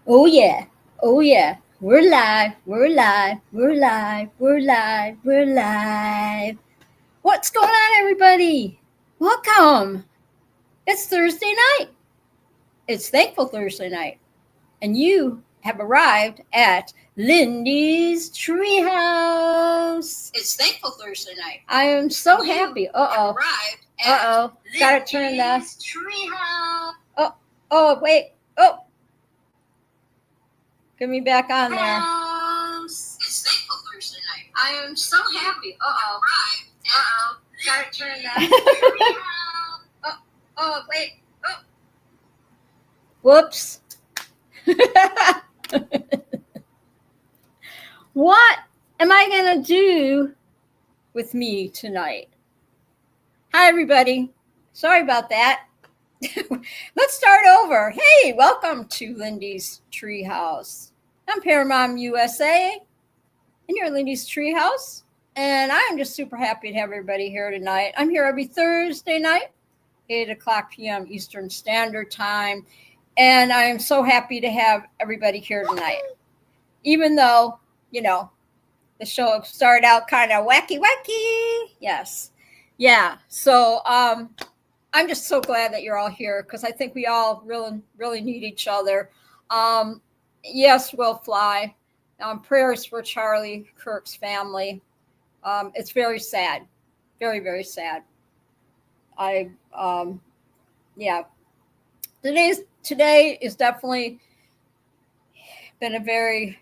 Oh yeah. Oh yeah. We're live. We're live. We're live. We're live. We're live. What's going on, everybody? Welcome. It's Thursday night. It's Thankful Thursday night. And you have arrived at Lindy's Treehouse. It's Thankful Thursday night. I am so happy. Uh oh. Gotta turn the Treehouse. Oh, wait. Oh, get me back on there. It's Thankful Thursday night. I am so happy. Gotta turn that. Wait. Oh. Whoops. What am I going to do with me tonight? Hi, everybody. Sorry about that. Let's start over. Hey, welcome to Lindy's Treehouse. I'm Paramount USA, and you're Lindy's Treehouse. And I am just super happy to have everybody here tonight. I'm here every Thursday night, 8 o'clock p.m. Eastern Standard Time. And I am so happy to have everybody here tonight. Even though, the show started out kind of wacky. Yes. Yeah. So I'm just so glad that you're all here because I think we all really need each other. Yes, we'll fly. Prayers for Charlie Kirk's family. It's very sad. Very, very sad. Yeah. Today is definitely been a very,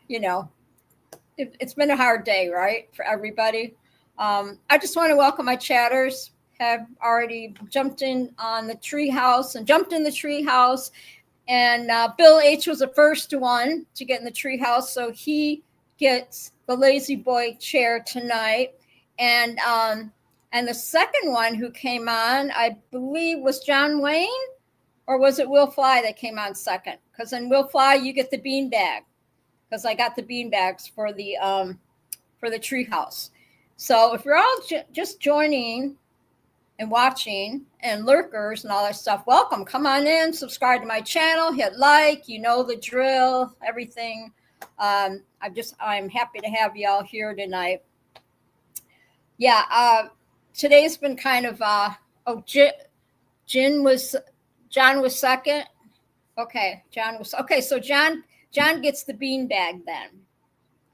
it's been a hard day, right, for everybody. I just want to welcome my chatters. Have already jumped in on the Treehouse and jumped in the Treehouse, and Bill H was the first one to get in the Treehouse, so he gets the lazy boy chair tonight. And the second one who came on, I believe, was John Wayne, or was it Will Fly that came on second? Because in Will Fly you get the beanbag, because I got the beanbags for the Treehouse. So if you're all just joining and watching and lurkers and all that stuff, welcome. Come on in, subscribe to my channel, hit like, you know the drill, everything. I'm happy to have you all here tonight. Yeah, today's been kind of John was second. Okay, so John gets the beanbag then.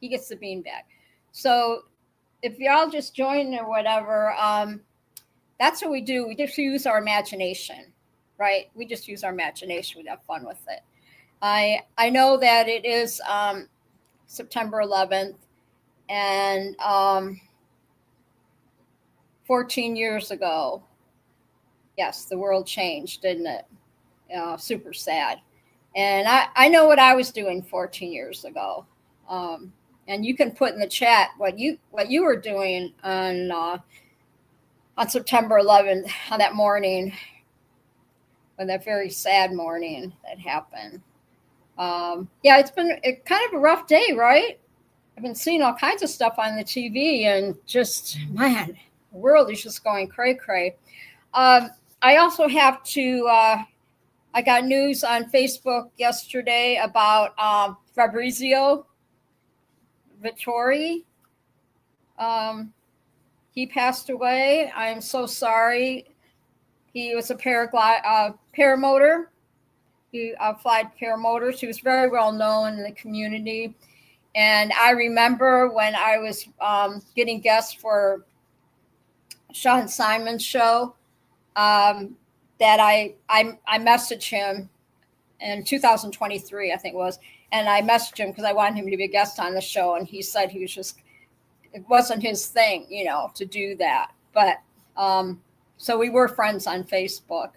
He gets the beanbag. So if y'all just join or whatever, that's what we do. We just use our imagination, right? We just use our imagination. We have fun with it. I know that it is September 11th, and 14 years ago, yes, the world changed, didn't it? Super sad. And I know what I was doing 14 years ago. And you can put in the chat what you were doing on September 11th, on that morning, on that very sad morning that happened. Yeah, it's been kind of a rough day, right? I've been seeing all kinds of stuff on the TV, and just, man, the world is just going cray. I also have to, I got news on Facebook yesterday about Fabrizio Vittori. He passed away. I'm so sorry. He was a paramotor. He flied paramotors. He was very well known in the community. And I remember when I was getting guests for Sean Simon's show, that I messaged him in 2023, I think it was. And I messaged him because I wanted him to be a guest on the show. And he said it wasn't his thing, to do that. But so we were friends on Facebook,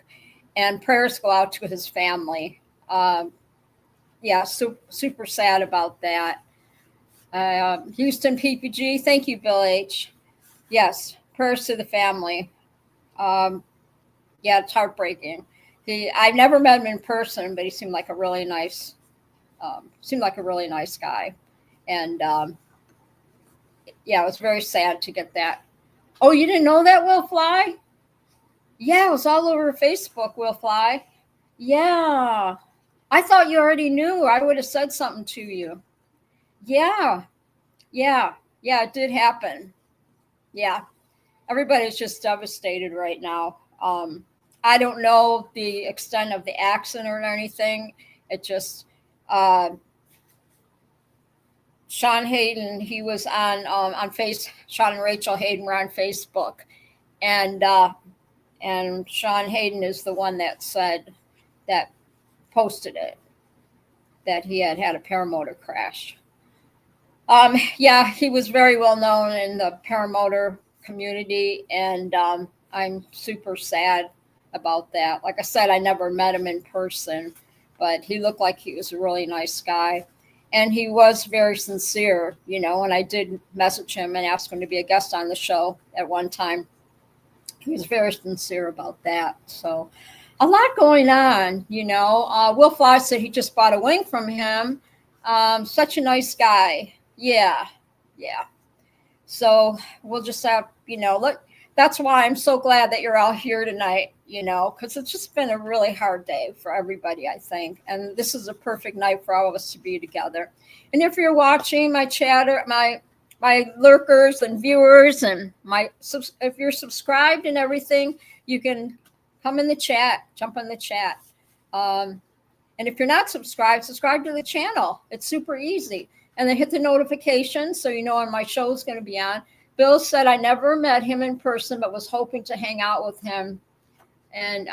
and prayers go out to his family. Yeah, super sad about that. Houston PPG, thank you, Bill H. Yes, prayers to the family. Yeah, it's heartbreaking. I've never met him in person, but he seemed like a really nice guy. And yeah, it was very sad to get that. Oh, you didn't know that, Will Fly? Yeah, it was all over Facebook, Will Fly. Yeah. I thought you already knew. I would have said something to you. Yeah, yeah, yeah, it did happen. Yeah, everybody's just devastated right now. I don't know the extent of the accident or anything. It just, uh, Sean Hayden, he was Sean and Rachel Hayden were on Facebook, and Sean Hayden is the one that said that posted it, that he had had a paramotor crash. Yeah, he was very well known in the paramotor community, and I'm super sad about that. Like I said, I never met him in person, but he looked like he was a really nice guy. And he was very sincere, and I did message him and ask him to be a guest on the show at one time. He was very sincere about that. So, a lot going on, Will Fly said he just bought a wing from him. Such a nice guy. Yeah, yeah. So we'll just have, look, that's why I'm so glad that you're all here tonight, because it's just been a really hard day for everybody, I think. And this is a perfect night for all of us to be together. And if you're watching my chatter, my lurkers and viewers, and if you're subscribed and everything, you can come in the chat, jump in the chat. And if you're not subscribed, subscribe to the channel. It's super easy. And then hit the notification so you know when my show is going to be on. Bill said I never met him in person, but was hoping to hang out with him and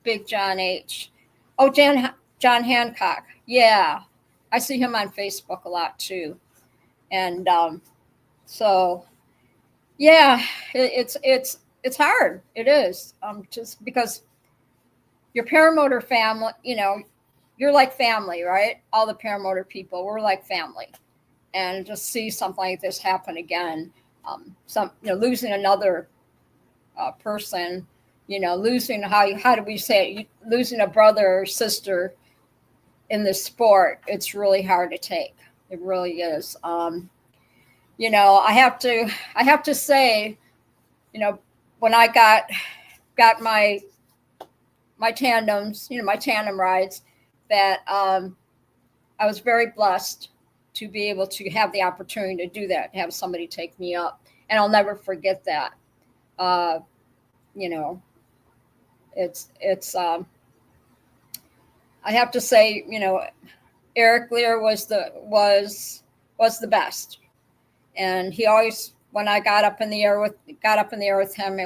Big John H. Oh, John Hancock. Yeah, I see him on Facebook a lot too. And so, yeah, it's hard. It is just because your paramotor family, you're like family, right? All the paramotor people, we're like family. And just see something like this happen again, losing another person, losing, how do we say it? Losing a brother or sister in this sport, it's really hard to take. It really is. I have to say, when I got my tandems, my tandem rides, that I was very blessed to be able to have the opportunity to do that, have somebody take me up. And I'll never forget that. It's I have to say, Eric Lear was the best. And he always, when I got up in the air with him,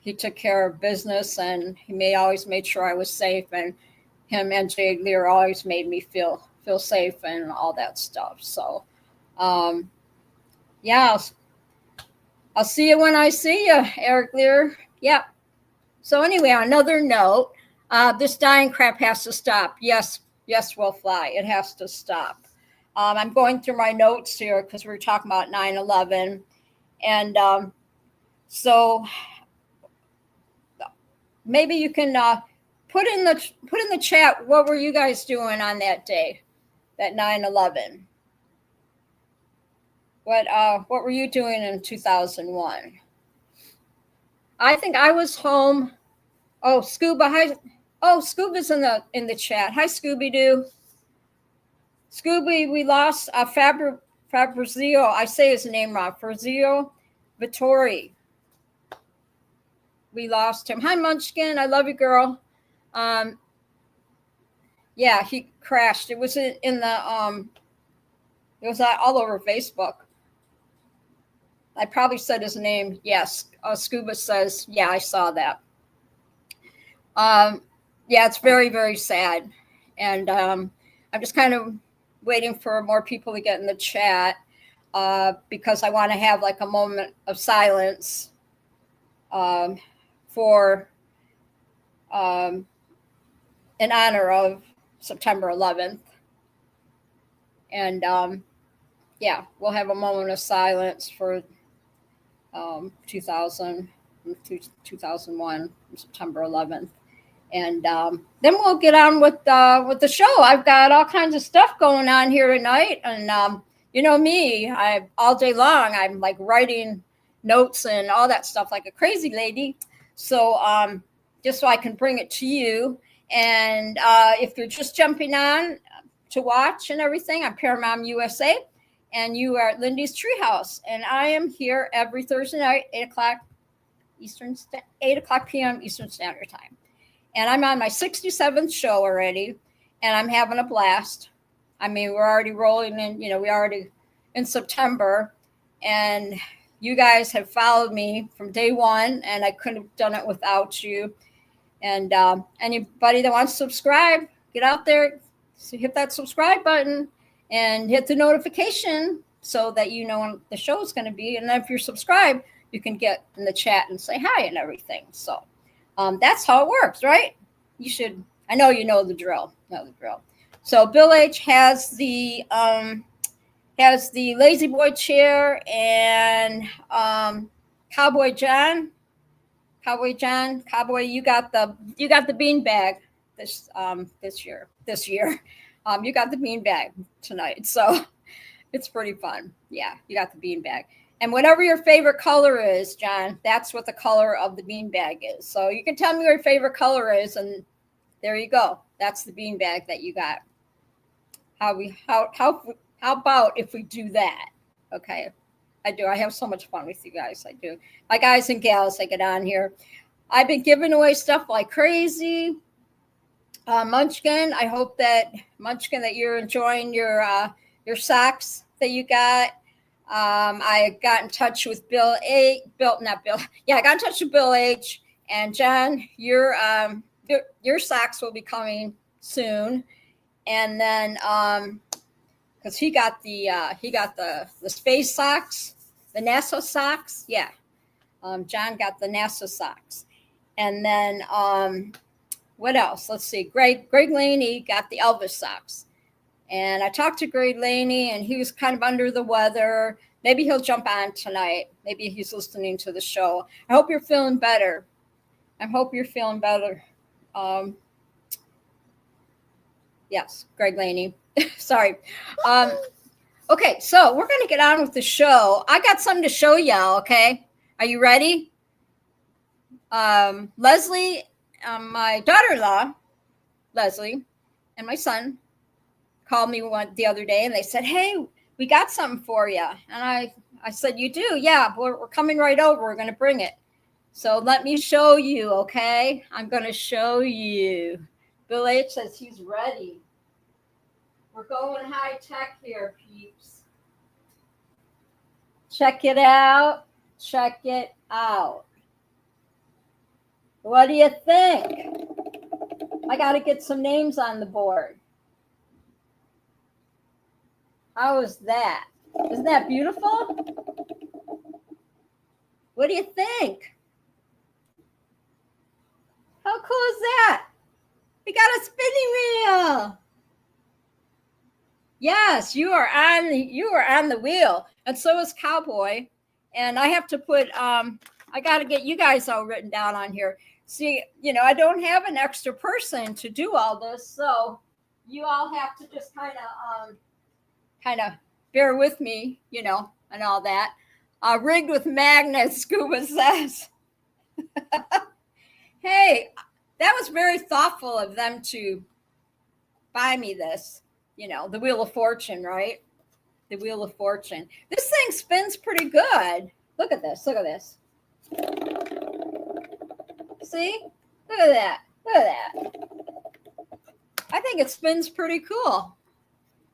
he took care of business, and he always made sure I was safe, and him and Jay Lear always made me feel safe and all that stuff. So, yeah, I'll see you when I see you, Eric Lear. Yeah. So anyway, on another note, this dying crap has to stop. Yes, Will Fly. It has to stop. I'm going through my notes here because we were talking about 9/11, and so maybe you can put in the chat, what were you guys doing on that day, that 9/11? What were you doing in 2001? I think I was home. Oh, Scuba, hi. Oh, Scuba's in the chat. Hi, Scooby Doo. Scooby, we lost Fabrizio. I say his name wrong. Fabrizio Vittori. We lost him. Hi, Munchkin. I love you, girl. Yeah, he crashed. It was in the it was all over Facebook. I probably said his name. Yes. Scuba says, yeah, I saw that. Yeah, it's very, very sad. And I'm just kind of waiting for more people to get in the chat because I want to have like a moment of silence for in honor of September 11th. And yeah, we'll have a moment of silence for 2001, September 11th. And then we'll get on with the show. I've got all kinds of stuff going on here tonight. And you know me, all day long, I'm like writing notes and all that stuff like a crazy lady. So just so I can bring it to you. And if you're just jumping on to watch and everything, I'm Paramount USA, and you are at Lindy's Treehouse. And I am here every Thursday night, 8 o'clock p.m. Eastern Standard Time. And I'm on my 67th show already, and I'm having a blast. I mean, we're already rolling in, we already in September, and you guys have followed me from day one, and I couldn't have done it without you. And anybody that wants to subscribe, get out there, hit that subscribe button and hit the notification so that you know when the show is going to be. And if you're subscribed, you can get in the chat and say hi and everything. So that's how it works, right? You should. I know you know the drill. So Bill H has the lazy boy chair, and Cowboy John, you got the bean bag this year. You got the bean bag tonight, so it's pretty fun. Yeah, you got the bean bag. And whatever your favorite color is, John, that's what the color of the bean bag is. So you can tell me what your favorite color is, and there you go. That's the bean bag that you got. How about if we do that? Okay. I do. I have so much fun with you guys. I do. My guys and gals, I get on here. I've been giving away stuff like crazy. Munchkin, I hope that you're enjoying your socks that you got. I got in touch with I got in touch with Bill H. And John, your socks will be coming soon. And then because he got the space socks, the NASA socks. Yeah. John got the NASA socks. And then what else? Let's see. Greg Laney got the Elvis socks. And I talked to Greg Laney, and he was kind of under the weather. Maybe he'll jump on tonight. Maybe he's listening to the show. I hope you're feeling better. Yes, Greg Laney. Sorry. Okay, so we're going to get on with the show. I got something to show y'all, okay? Are you ready? Leslie, my daughter-in-law, Leslie, and my son called me the other day, and they said, hey, we got something for you. And I said, you do? Yeah, we're coming right over. We're going to bring it. So let me show you, okay? I'm going to show you. Bill H says he's ready. We're going high tech here, peeps. Check it out. What do you think? I got to get some names on the board. How is that? Isn't that beautiful? What do you think? How cool is that? We got a spinning wheel. Yes, you are on the wheel, and so is Cowboy. And I have to put I got to get you guys all written down on here. See, I don't have an extra person to do all this, so you all have to just kind of bear with me, and all that. Rigged with magnets, Scuba says. Hey, that was very thoughtful of them to buy me this. The Wheel of Fortune, right? The Wheel of Fortune. This thing spins pretty good. Look at this. See? Look at that. I think it spins pretty cool.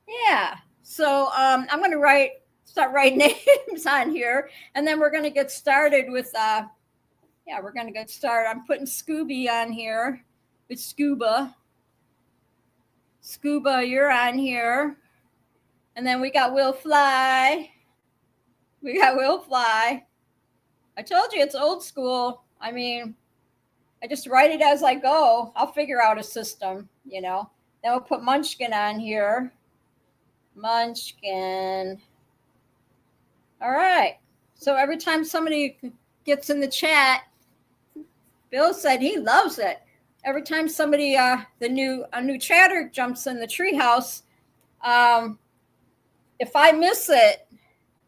Yeah. So I'm going to start writing names on here, and then we're going to get started with we're going to get started. I'm putting Scooby on here. It's Scuba, you're on here. And then we got Will Fly. I told you it's old school. I mean, I just write it as I go. I'll figure out a system, Then we'll put Munchkin on here. Munchkin. All right. So every time somebody gets in the chat, Bill said he loves it. Every time somebody, a new chatter jumps in the treehouse, if I miss it,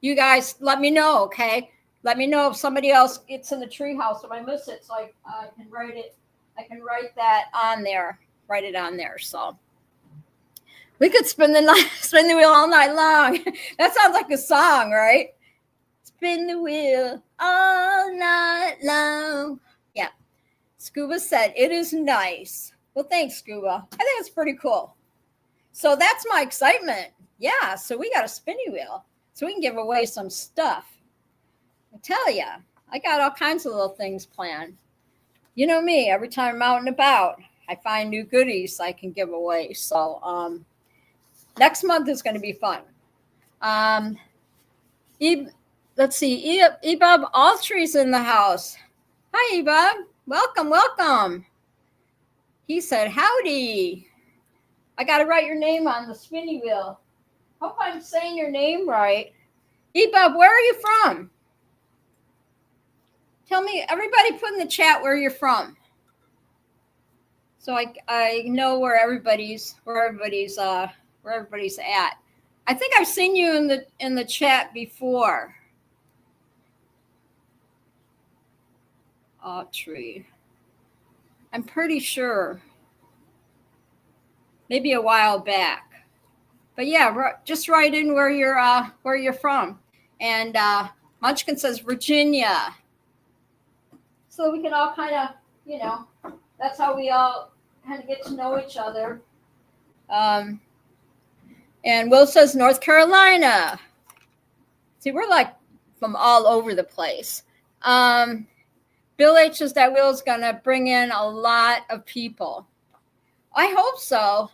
you guys let me know, okay? Let me know if somebody else gets in the treehouse if I miss it, so I can write it. I can write that on there. write it on there. So we could spin the wheel all night long. That sounds like a song, right? Spin the wheel all night long. Yeah. Scuba said, it is nice. Well, thanks, Scuba. I think it's pretty cool. So that's my excitement. Yeah, so we got a spinny wheel. So we can give away some stuff. I tell you, I got all kinds of little things planned. You know me, every time I'm out and about, I find new goodies I can give away. So next month is going to be fun. Let's see, Ebob Altry's in the house. Hi, Ebob. Welcome, welcome. He said, howdy. I got to write your name on the spinny wheel. Hope I'm saying your name right. Ebob, where are you from? Tell me, everybody put in the chat where you're from. So I know where everybody's at. I think I've seen you in the chat before. Tree. I'm pretty sure. Maybe a while back. But yeah, just write in where you're from. And Munchkin says Virginia. So we can all kind of, that's how we all kind of get to know each other. And Will says North Carolina. See, we're like from all over the place. Bill H says that Will's going to bring in a lot of people. I hope so.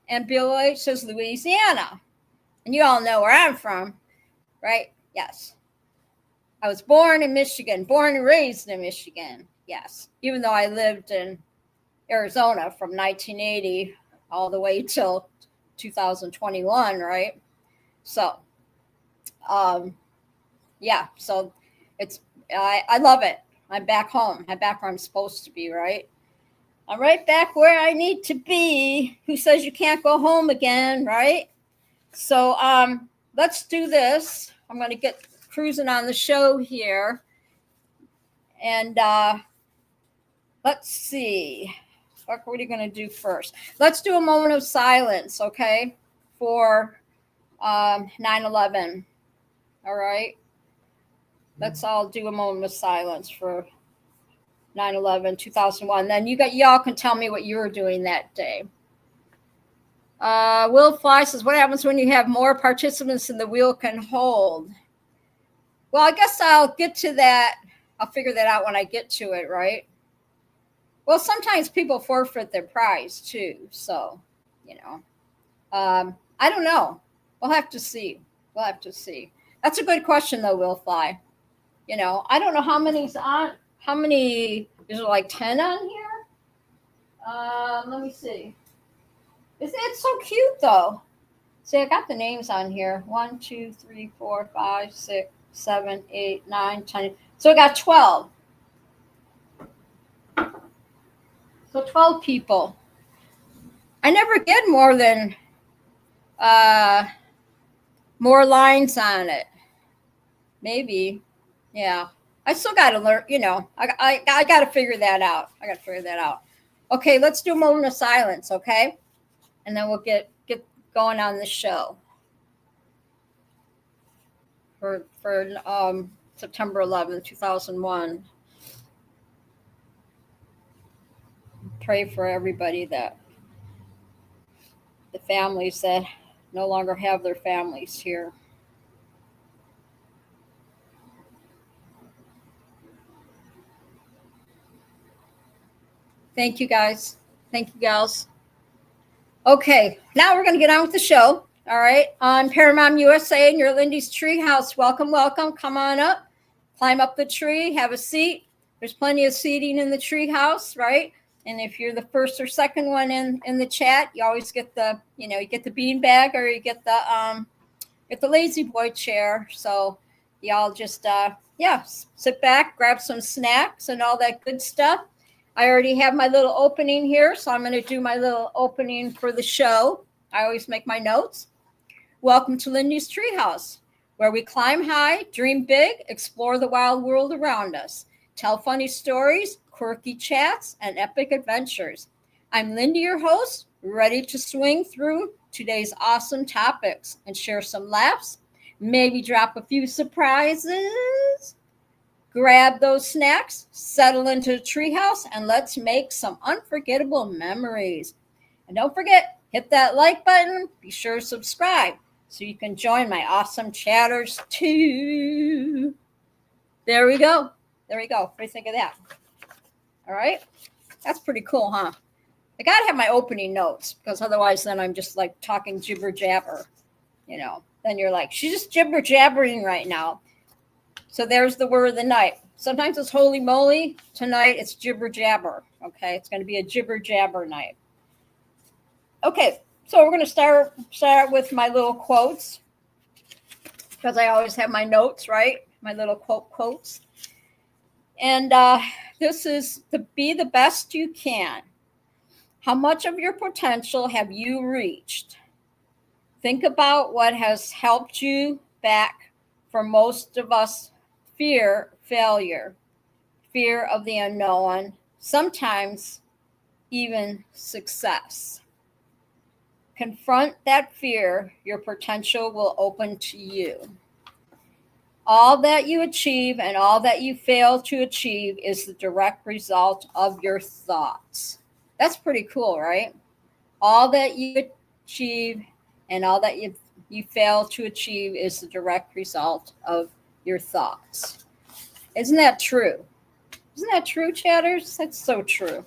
And Bill H says Louisiana. And you all know where I'm from, right? Yes. I was born in Michigan, born and raised in Michigan. Yes. Even though I lived in Arizona from 1980 all the way till 2021, right? So, yeah. So I love it. I'm back home. I'm back where I'm supposed to be, right? I'm right back where I need to be. Who says you can't go home again, right? So let's do this. I'm going to get cruising on the show here. And let's see. What are you going to do first? Let's do a moment of silence, okay, for 9/11. All right? Let's all do a moment of silence for 9/11, 2001. Then y'all can tell me what you were doing that day. Will Fly says, what happens when you have more participants than the wheel can hold? Well, I guess I'll get to that. I'll figure that out when I get to it, right? Well, sometimes people forfeit their prize too. So, I don't know. We'll have to see. That's a good question though, Will Fly. I don't know how many's on. How many? Is there like 10 on here? Let me see. It's so cute though. See, I got the names on here. 1, 2, 3, 4, 5, 6, 7, 8, 9, 10. So I got 12. So 12 people. I never get more than more lines on it. Maybe. Yeah. I still got to learn, I got to figure that out. Okay, let's do a moment of silence, okay? And then we'll get going on the show for September 11th, 2001. Pray for everybody the families that no longer have their families here. Thank you, guys. Thank you, gals. Okay, now we're going to get on with the show. All right, on Paramount USA and your Lindy's Treehouse. Welcome, welcome. Come on up, climb up the tree, have a seat. There's plenty of seating in the treehouse, right? And if you're the first or second one in the chat, you always get the, you get the bean bag or you get the lazy boy chair. So y'all just, sit back, grab some snacks and all that good stuff. I already have my little opening here, so I'm going to do my little opening for the show. I always make my notes. Welcome to Lindy's Treehouse, where we climb high, dream big, explore the wild world around us, tell funny stories, quirky chats, and epic adventures. I'm Lindy, your host, ready to swing through today's awesome topics and share some laughs, maybe drop a few surprises. Grab those snacks, settle into the treehouse, and let's make some unforgettable memories. And don't forget, hit that like button. Be sure to subscribe so you can join my awesome chatters too. There we go. There we go. What do you think of that? All right. That's pretty cool, huh? I got to have my opening notes because otherwise then I'm just like talking jibber jabber, Then you're like, she's just jibber jabbering right now. So there's the word of the night. Sometimes it's holy moly. Tonight it's jibber jabber. Okay. It's going to be a jibber jabber night. Okay. So we're going to start with my little quotes because I always have my notes, right? My little quotes. And this is to be the best you can. How much of your potential have you reached? Think about what has helped you back. For most of us, fear, failure, fear of the unknown, sometimes even success. Confront that fear, your potential will open to you. All that you achieve and all that you fail to achieve is the direct result of your thoughts. That's pretty cool, right? All that you achieve and all that you fail to achieve is the direct result of your thoughts. Isn't that true? Isn't that true, chatters? That's so true.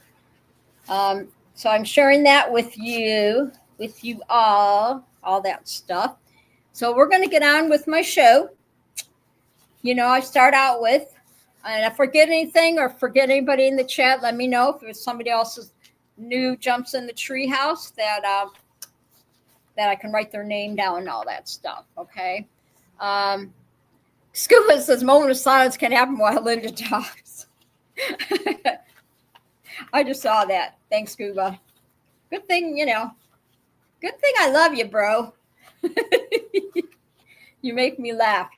So I'm sharing that with you all that stuff. So we're going to get on with my show. I start out with, and if I forget anything or forget anybody in the chat, let me know. If there's somebody else's new jumps in the treehouse that I can write their name down and all that stuff. Okay. Scuba says moment of silence can happen while Linda talks. I just saw that. Thanks, Scuba. Good thing, good thing I love you, bro. You make me laugh.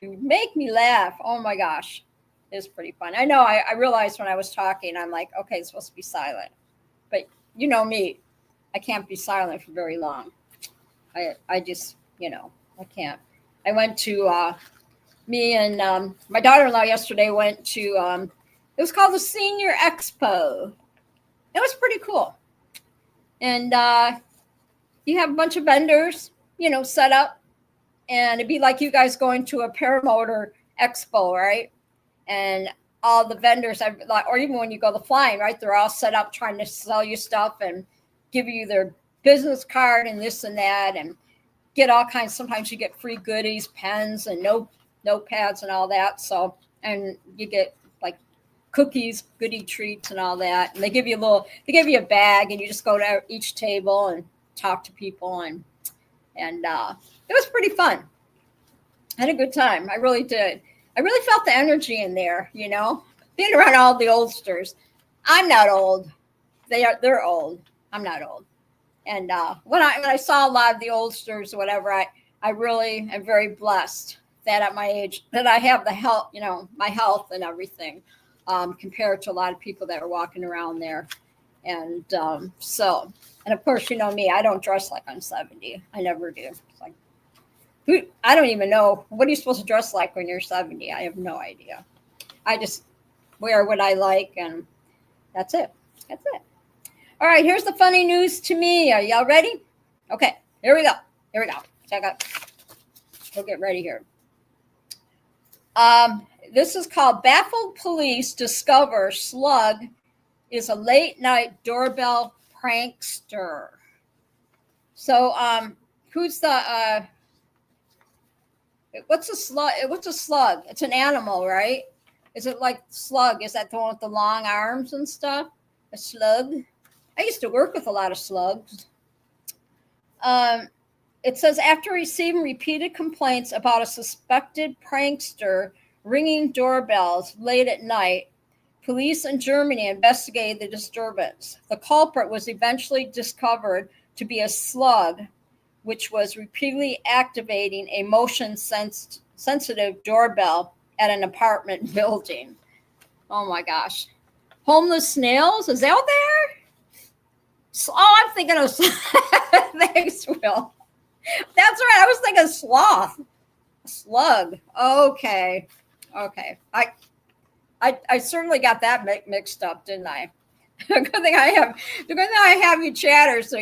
Oh my gosh. It's pretty fun. I know I realized when I was talking, I'm like, okay, it's supposed to be silent. But you know me, I can't be silent for very long. I just, I can't. I went to, me and my daughter-in-law yesterday went to, it was called the Senior Expo. It was pretty cool. And you have a bunch of vendors, set up. And it'd be like you guys going to a paramotor expo, right? And all the vendors, or even when you go to flying, right? They're all set up trying to sell you stuff and give you their business card and this and that and get all kinds. Sometimes you get free goodies, pens and notepads and all that. So, and you get like cookies, goodie treats and all that. And they give you a bag and you just go to each table and talk to people and it was pretty fun. I had a good time. I really did. I really felt the energy in there, being around all the oldsters. I'm not old. They're old. I'm not old. And when I saw a lot of the oldsters or whatever, I really am very blessed that at my age that I have the health, my health and everything, compared to a lot of people that are walking around there. And and of course, me, I don't dress like I'm 70. I never do. It's like, I don't even know. What are you supposed to dress like when you're 70? I have no idea. I just wear what I like, and that's it. All right, here's the funny news to me. Are y'all ready? Okay, here we go. Check out. We'll get ready here. This is called Baffled Police Discover Slug is a Late-Night Doorbell Prankster. So, who's the... What's a slug? It's an animal, right? Is it like slug? Is that the one with the long arms and stuff? A slug? I used to work with a lot of slugs. It says, after receiving repeated complaints about a suspected prankster ringing doorbells late at night, police in Germany investigated the disturbance. The culprit was eventually discovered to be a slug, which was repeatedly activating a motion-sensitive doorbell at an apartment building. Oh my gosh. Homeless snails? Is that there? I'm thinking of thanks, Will. That's right. I was thinking sloth. Slug. Okay. I certainly got that mixed up, didn't I? The good thing I have you chatter, so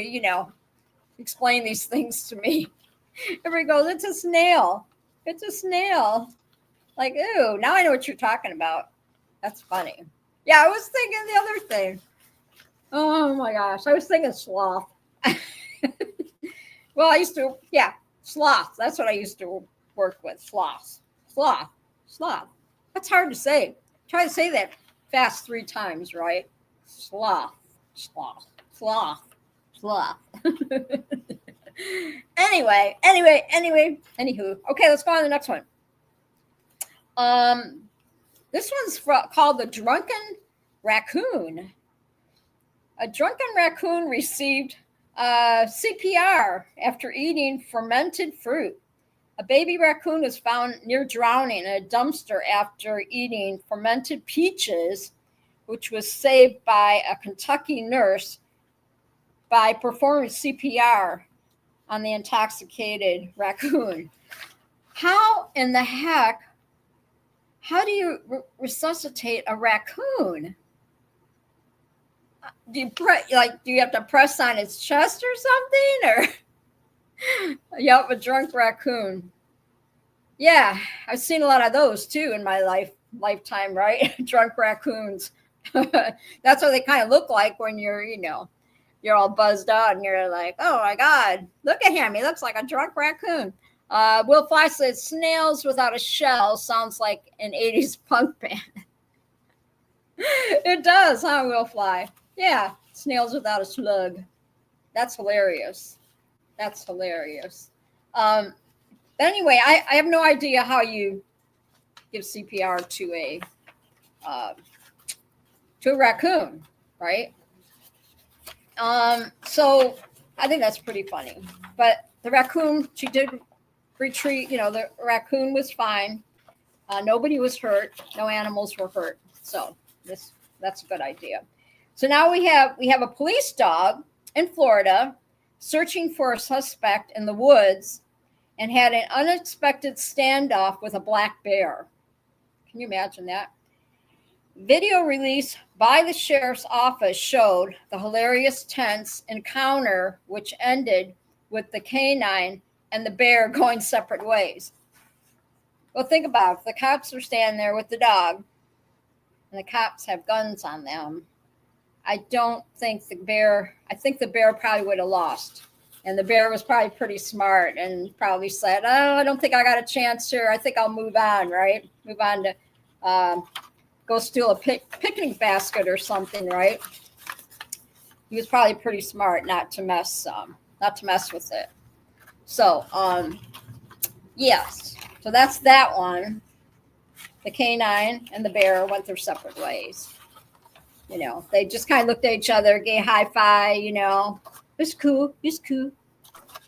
explain these things to me. Everybody goes, it's a snail. It's a snail. Like, ooh, now I know what you're talking about. That's funny. Yeah, I was thinking the other thing. Oh my gosh, I was thinking sloth. Well, I used to, sloth. That's what I used to work with. Sloth. That's hard to say. Try to say that fast 3 times, right? Sloth. Anyway. Anywho. Okay, let's go on to the next one. This one's called the drunken raccoon. A drunken raccoon received CPR after eating fermented fruit. A baby raccoon was found near drowning in a dumpster after eating fermented peaches, which was saved by a Kentucky nurse by performing CPR on the intoxicated raccoon. How in the heck, how do you resuscitate a raccoon? Do you have to press on its chest or something? Or yep, a drunk raccoon. Yeah, I've seen a lot of those too in my lifetime, right? Drunk raccoons. That's what they kind of look like when you're all buzzed out and you're like, oh my God, look at him. He looks like a drunk raccoon. Will Fly says snails without a shell sounds like an 80s punk band. It does, huh, Will Fly? Yeah, snails without a slug. That's hilarious. Anyway, I have no idea how you give CPR to a raccoon, right? So I think that's pretty funny. But the raccoon, she did retreat. The raccoon was fine. Nobody was hurt. No animals were hurt. So that's a good idea. So now we have a police dog in Florida searching for a suspect in the woods and had an unexpected standoff with a black bear. Can you imagine that? Video released by the sheriff's office showed the hilarious, tense encounter, which ended with the canine and the bear going separate ways. Well, think about it. The cops are standing there with the dog, and the cops have guns on them. I think the bear probably would have lost. And the bear was probably pretty smart and probably said, oh, I don't think I got a chance here. I think I'll move on, right? Move on to go steal a picnic basket or something, right? He was probably pretty smart not to mess with it. So, yes. So that's that one. The canine and the bear went their separate ways. They just kind of looked at each other, gave a high five, It's cool.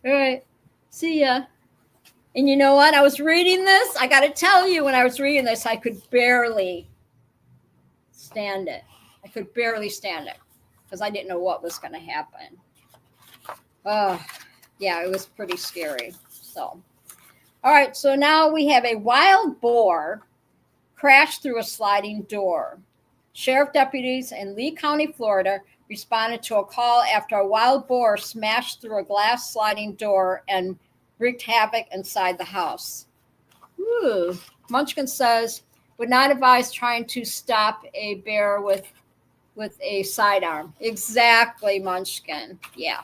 All right. See ya. And you know what? I was reading this. I got to tell you, when I was reading this, I could barely stand it. Because I didn't know what was going to happen. Yeah, it was pretty scary. So, all right. So now we have a wild boar crashed through a sliding door. Sheriff deputies in Lee County, Florida, responded to a call after a wild boar smashed through a glass sliding door and wreaked havoc inside the house. Ooh. Munchkin says, would not advise trying to stop a bear with a sidearm. Exactly, Munchkin. Yeah.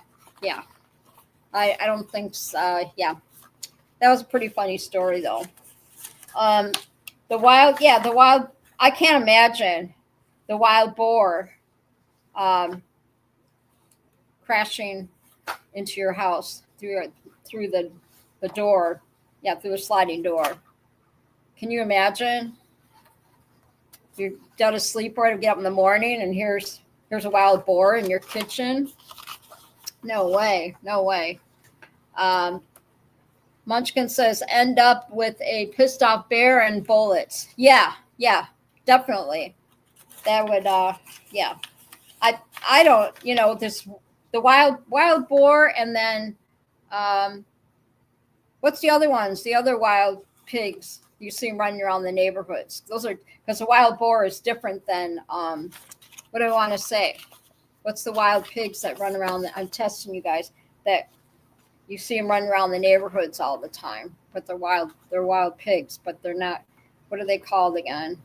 I don't think so. Yeah. That was a pretty funny story, though. The wild, I can't imagine the wild boar crashing into your house through the door, through a sliding door. Can you imagine? You're dead asleep, right? Get up in the morning, and here's a wild boar in your kitchen. No way. Munchkin says, end up with a pissed off bear and bullets. Yeah, definitely. That would, I don't, the wild boar, and then what's the other ones? The other wild pigs you see running around the neighborhoods. Those are because the wild boar is different than what do I want to say? What's the wild pigs that run around? I'm testing you guys that you see them running around the neighborhoods all the time, but they're wild. They're wild pigs, but they're not. What are they called again?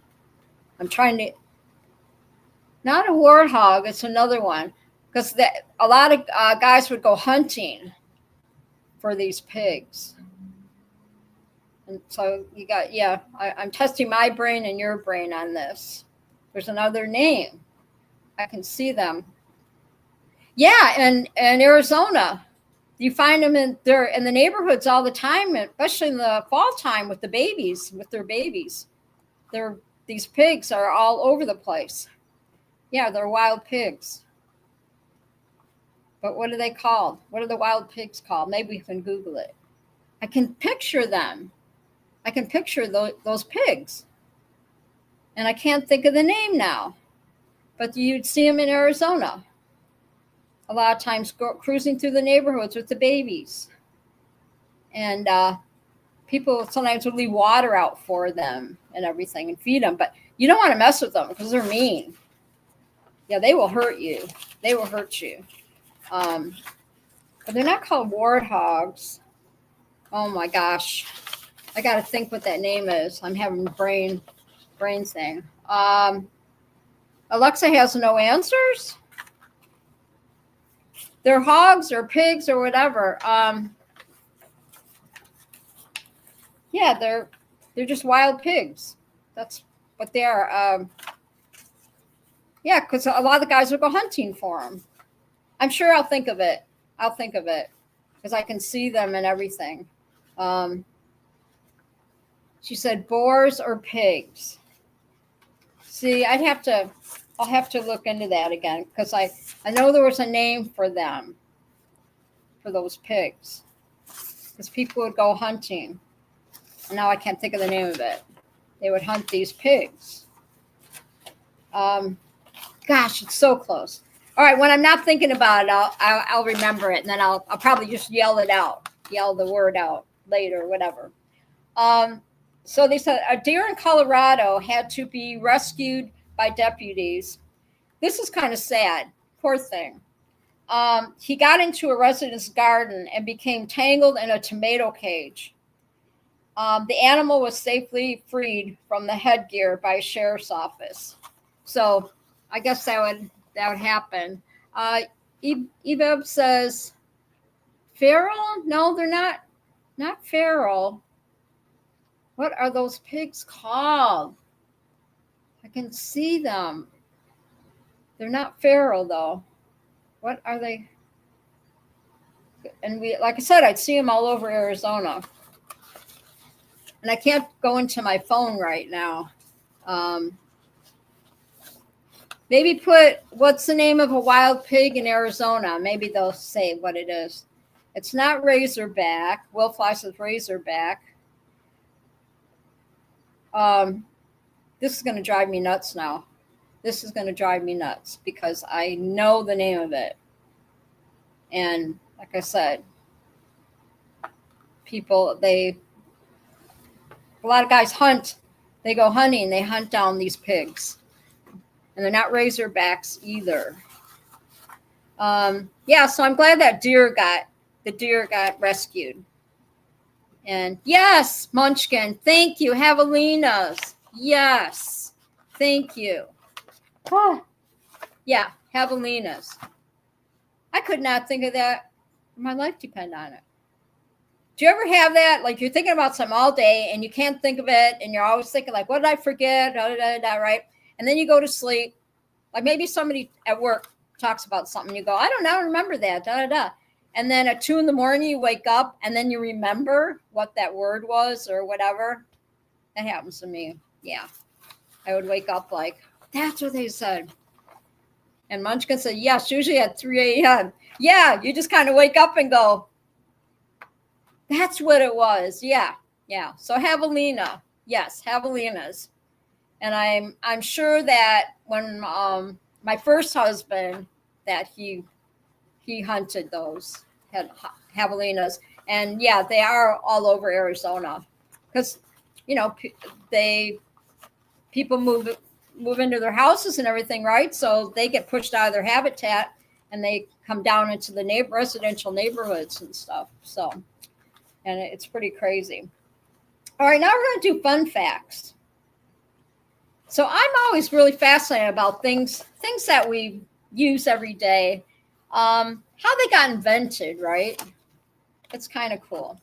I'm trying to. Not a warthog. It's another one because a lot of guys would go hunting for these pigs. And so you got, yeah, I'm testing my brain and your brain on this. There's another name. I can see them. Yeah, and Arizona, you find them in the neighborhoods all the time, especially in the fall time with their babies. These pigs are all over the place. Yeah, they're wild pigs. But what are they called? What are the wild pigs called? Maybe we can Google it. I can picture them. I can picture those pigs. And I can't think of the name now. But you'd see them in Arizona. A lot of times cruising through the neighborhoods with the babies. And people sometimes would leave water out for them and everything and feed them. But you don't want to mess with them because they're mean. Yeah, they will hurt you. They will hurt you. But they're not called warthogs. Oh my gosh. I got to think what that name is. I'm having brain thing. Alexa has no answers. They're hogs or pigs or whatever. Yeah, they're just wild pigs. That's what they are. Yeah, because a lot of the guys will go hunting for them. I'm sure I'll think of it. Because I can see them and everything. She said boars or pigs. See, I'll have to look into that again because I know there was a name for them, for those pigs. Because people would go hunting. And now I can't think of the name of it. They would hunt these pigs. Gosh, it's so close. All right, when I'm not thinking about it, I'll remember it, and then I'll probably just yell the word out later, whatever. So they said a deer in Colorado had to be rescued by deputies. This is kind of sad. Poor thing. He got into a resident's garden and became tangled in a tomato cage. The animal was safely freed from the headgear by a sheriff's office. So I guess that would happen. Ebeb says, feral? No, they're not feral. What are those pigs called? I can see them. They're not feral though. What are they? And like I said, I'd see them all over Arizona. And I can't go into my phone right now. Maybe put what's the name of a wild pig in Arizona? Maybe they'll say what it is. It's not razorback. Will Fly says razorback. This is going to drive me nuts now. This is going to drive me nuts because I know the name of it. And like I said, a lot of guys hunt. They go hunting. They hunt down these pigs. And they're not razorbacks either. Yeah, so I'm glad that the deer got rescued. And yes, Munchkin, thank you. Javelinas. Yes, thank you. Oh, yeah, javelinas. I could not think of that. My life depended on it. Do you ever have that? Like you're thinking about something all day and you can't think of it. And you're always thinking like, what did I forget? Right? And then you go to sleep. Like maybe somebody at work talks about something. You go, I don't remember that. And then at 2 a.m, you wake up and then you remember what that word was or whatever. That happens to me. Yeah. I would wake up like, that's what they said. And Munchkin said, yes, usually at 3 a.m. Yeah, you just kind of wake up and go, that's what it was. Yeah. So javelina. Yes, javelinas. And I'm sure that when my first husband, that he he hunted those javelinas. And yeah, they are all over Arizona because, people move into their houses and everything, right? So they get pushed out of their habitat and they come down into the residential neighborhoods and stuff. So, and it's pretty crazy. All right, now we're going to do fun facts. So I'm always really fascinated about things that we use every day, how they got invented, right? It's kind of cool.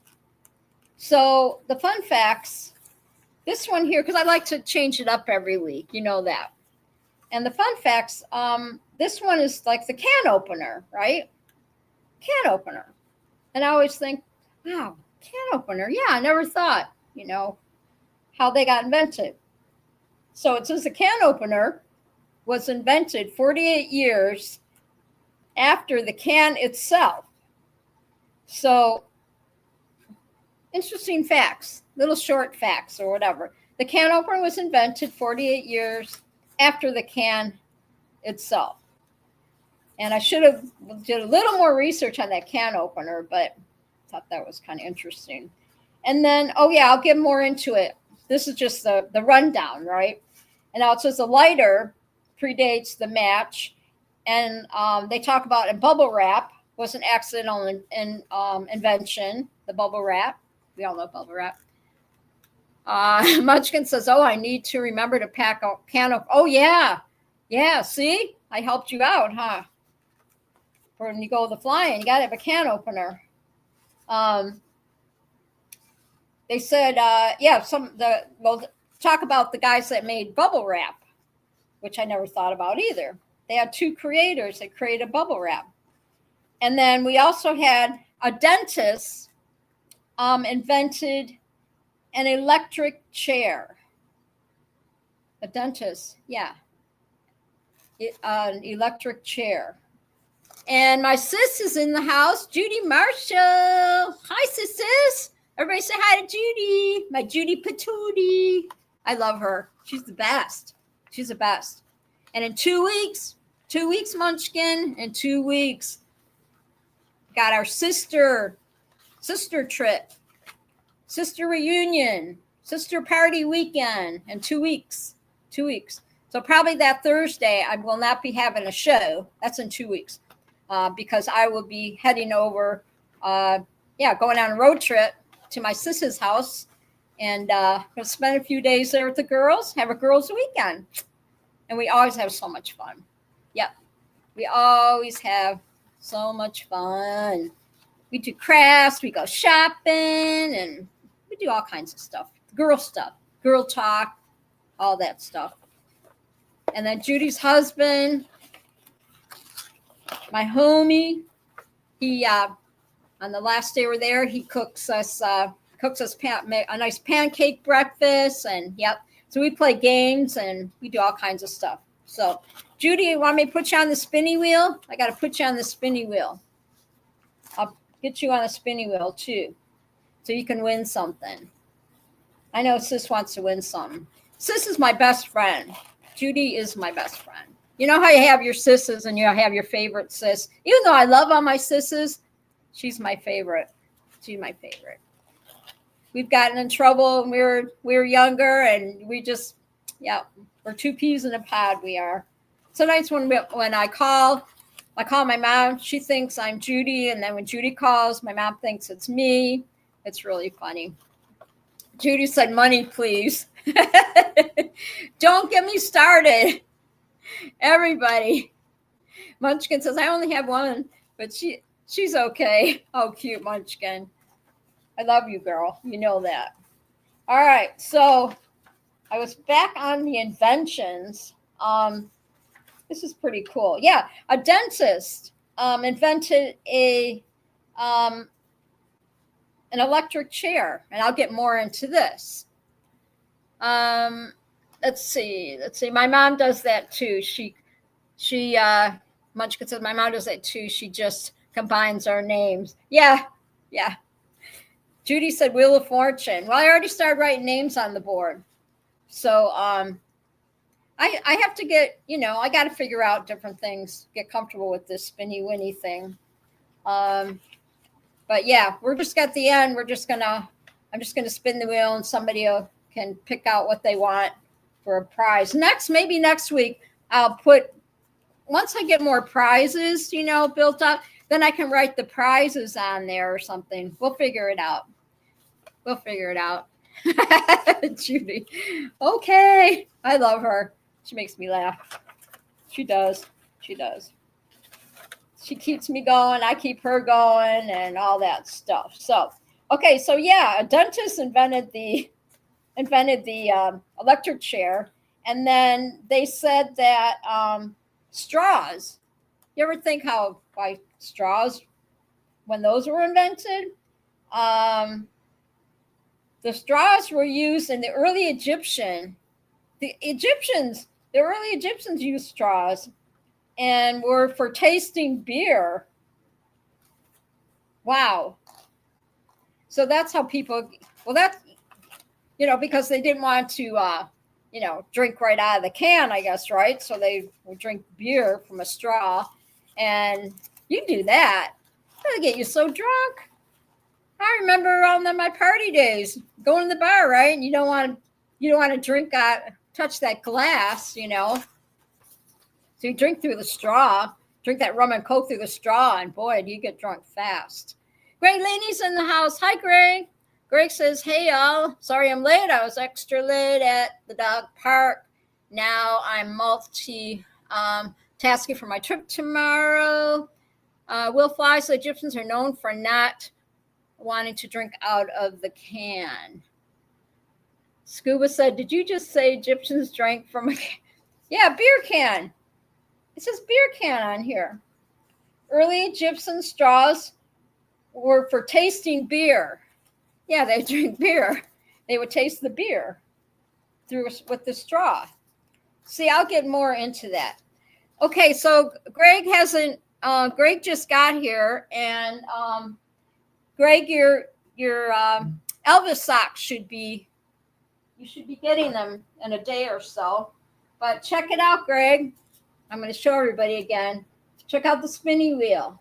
So the fun facts, this one here, because I like to change it up every week, you know that. And the fun facts, this one is like the can opener, right? Can opener. And I always think, wow, can opener. Yeah, I never thought, how they got invented. So it says the can opener was invented 48 years after the can itself. So interesting facts, little short facts or whatever. The can opener was invented 48 years after the can itself. And I should have did a little more research on that can opener, but I thought that was kind of interesting. And then, I'll get more into it. This is just the rundown, right? And now it says the lighter predates the match. And they talk about a bubble wrap was an accidental invention, the bubble wrap. We all know bubble wrap. Munchkin says, I need to remember to pack a can of. Oh, yeah. Yeah, see? I helped you out, huh? For when you go to the flying, you got to have a can opener. They said, talk about the guys that made bubble wrap, which I never thought about either. They had two creators that created bubble wrap. And then we also had a dentist invented an electric chair. A dentist, yeah. An electric chair. And my sis is in the house, Judy Marshall. Hi, sis. Everybody say hi to Judy. My Judy Patootie. I love her. She's the best. She's the best. And in 2 weeks, Munchkin, in 2 weeks, got our sister trip, sister reunion, sister party weekend in 2 weeks. 2 weeks. So probably that Thursday, I will not be having a show. That's in 2 weeks. Because I will be heading over, going on a road trip to my sister's house and going to spend a few days there with the girls, have a girls' weekend. And we always have so much fun. Yep. We always have so much fun. We do crafts, we go shopping, and we do all kinds of stuff. Girl talk, all that stuff. And then Judy's husband, my homie, he on the last day we're there, he cooks us a nice pancake breakfast, and so we play games and we do all kinds of stuff. So, Judy, you want me to put you on the spinny wheel? I got to put you on the spinny wheel. I'll get you on the spinny wheel too, so you can win something. I know Sis wants to win something. Sis is my best friend. Judy is my best friend. You know how you have your sisses and you have your favorite sis. Even though I love all my sisses, she's my favorite. She's my favorite. We've gotten in trouble when we were younger, and we just, we're two peas in a pod. We are. Sometimes when I call my mom, she thinks I'm Judy, and then when Judy calls, my mom thinks it's me. It's really funny. Judy said, "Money, please." Don't get me started. Everybody. Munchkin says, I only have one, but she's okay. Oh, cute Munchkin. I love you, girl. You know that. All right. So I was back on the inventions. This is pretty cool. Yeah. A dentist invented an electric chair, and I'll get more into this. Let's see. My mom does that too. She Munchkin says my mom does that too. She just combines our names. Yeah. Judy said Wheel of Fortune. Well, I already started writing names on the board. So I have to get, I got to figure out different things, get comfortable with this spinny winny thing. But yeah, we're just at the end. I'm just gonna spin the wheel, and somebody can pick out what they want for a prize. Maybe next week, once I get more prizes, built up, then I can write the prizes on there or something. We'll figure it out. Judy. Okay. I love her. She makes me laugh. She does. She keeps me going. I keep her going and all that stuff. So, okay. So yeah, a dentist invented the electric chair. And then they said that straws. You ever think why straws, when those were invented? The straws were used in the early Egyptians used straws and were for tasting beer. Wow. So that's how people, because they didn't want to, drink right out of the can, I guess, right? So they would drink beer from a straw. And you do that, that'll get you so drunk. I remember around my party days, going to the bar, right? And you don't want to touch that glass, So you drink through the straw, drink that rum and coke through the straw, and boy, do you get drunk fast. Greg Laney's in the house. Hi, Greg. Greg says, hey, y'all. Sorry I'm late. I was extra late at the dog park. Now I'm tasking for my trip tomorrow. Will Fly says Egyptians are known for not wanting to drink out of the can. Scuba said, did you just say Egyptians drank from a can? Yeah, beer can. It says beer can on here. Early Egyptian straws were for tasting beer. Yeah, they drink beer. They would taste the beer with the straw. See, I'll get more into that. Okay, so Greg just got here, and Greg, your Elvis socks you should be getting them in a day or so. But check it out, Greg. I'm going to show everybody again. Check out the spinny wheel.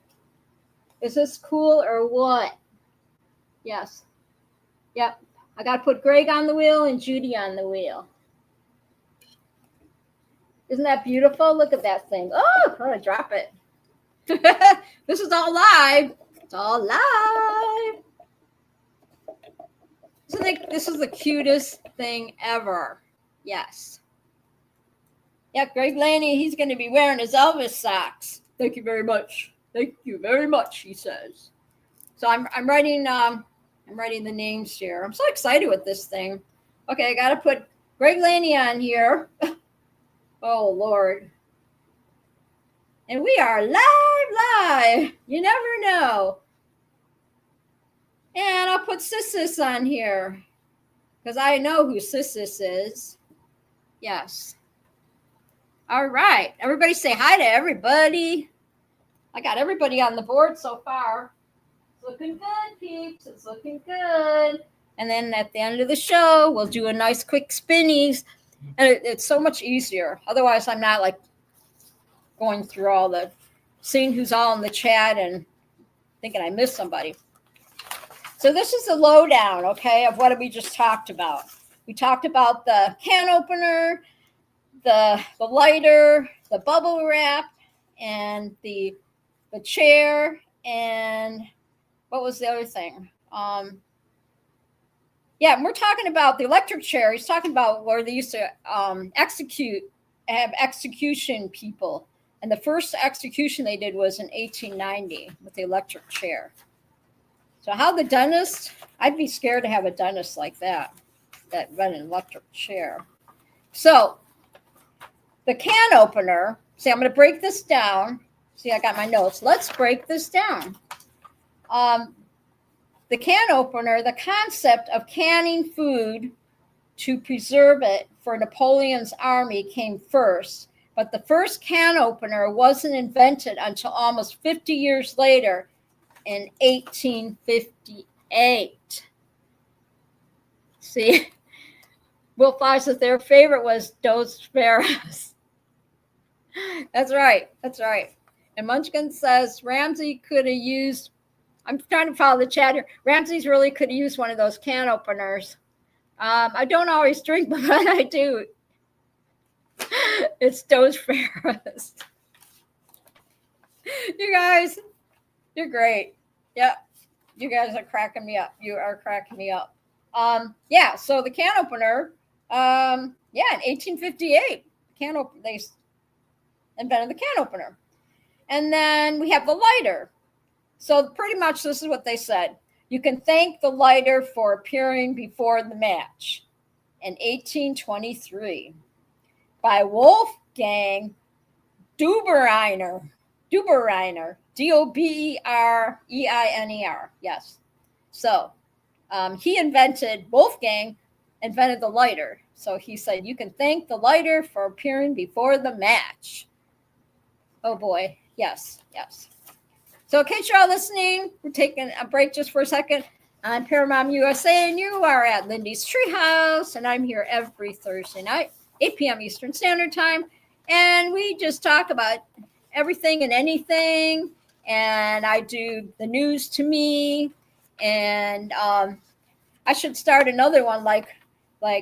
Is this cool or what? Yes. Yep. I got to put Greg on the wheel and Judy on the wheel. Isn't that beautiful? Look at that thing. Oh, I'm going to drop it. This is all live. It's all live. This is the cutest thing ever. Yes. Yeah, Greg Laney, he's going to be wearing his Elvis socks. Thank you very much. Thank you very much, he says. So I'm writing the names here. I'm so excited with this thing. Okay, I got to put Greg Laney on here. Oh, Lord. And we are live. You never know. And I'll put Sissis on here because I know who Sissis is. Yes. All right. Everybody say hi to everybody. I got everybody on the board so far. It's looking good, peeps. It's looking good. And then at the end of the show, we'll do a nice quick spinnies. And it's so much easier. Otherwise, I'm not like going through seeing who's all in the chat and thinking I missed somebody. So this is the lowdown, okay, of what we just talked about. We talked about the can opener, the lighter, the bubble wrap, and the chair, and what was the other thing? And we're talking about the electric chair. He's talking about where they used to have execution people. And the first execution they did was in 1890 with the electric chair. So how the dentist, I'd be scared to have a dentist like that run an electric chair. So the can opener, see, I'm going to break this down. See, I got my notes. Let's break this down. The can opener, the concept of canning food to preserve it for Napoleon's army came first. But the first can opener wasn't invented until almost 50 years later in 1858. See, Will Fly says their favorite was Dos Ferros. That's right. And Munchkin says Ramsey could have used, I'm trying to follow the chat here. Ramsey's really could have used one of those can openers. I don't always drink, but when I do, it's Doge Ferris. You guys, you're great. Yep. You guys are cracking me up. You are cracking me up. Yeah, so the can opener, in 1858, they invented the can opener. And then we have the lighter. So pretty much this is what they said. You can thank the lighter for appearing before the match in 1823 by Wolfgang Duberreiner, Dobereiner. Yes. So Wolfgang invented the lighter. So he said, you can thank the lighter for appearing before the match. Oh boy. Yes. So in case you're all listening, we're taking a break just for a second. I'm Paramount USA, and you are at Lindy's Treehouse, and I'm here every Thursday night, 8 p.m. Eastern Standard Time, and we just talk about everything and anything, and I do the news to me, and I should start another one like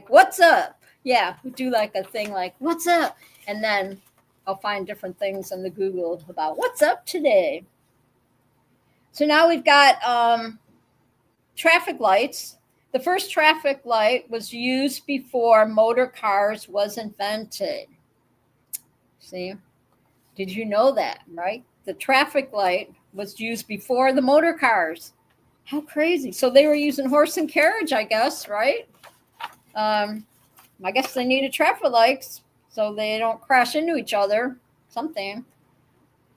what's up? Yeah, we do like a thing like what's up, and then I'll find different things in the Google about what's up today. So now we've got traffic lights. The first traffic light was used before motor cars was invented. See, did you know that, right? The traffic light was used before the motor cars. How crazy. So they were using horse and carriage, I guess, right? I guess they needed traffic lights so they don't crash into each other. Something.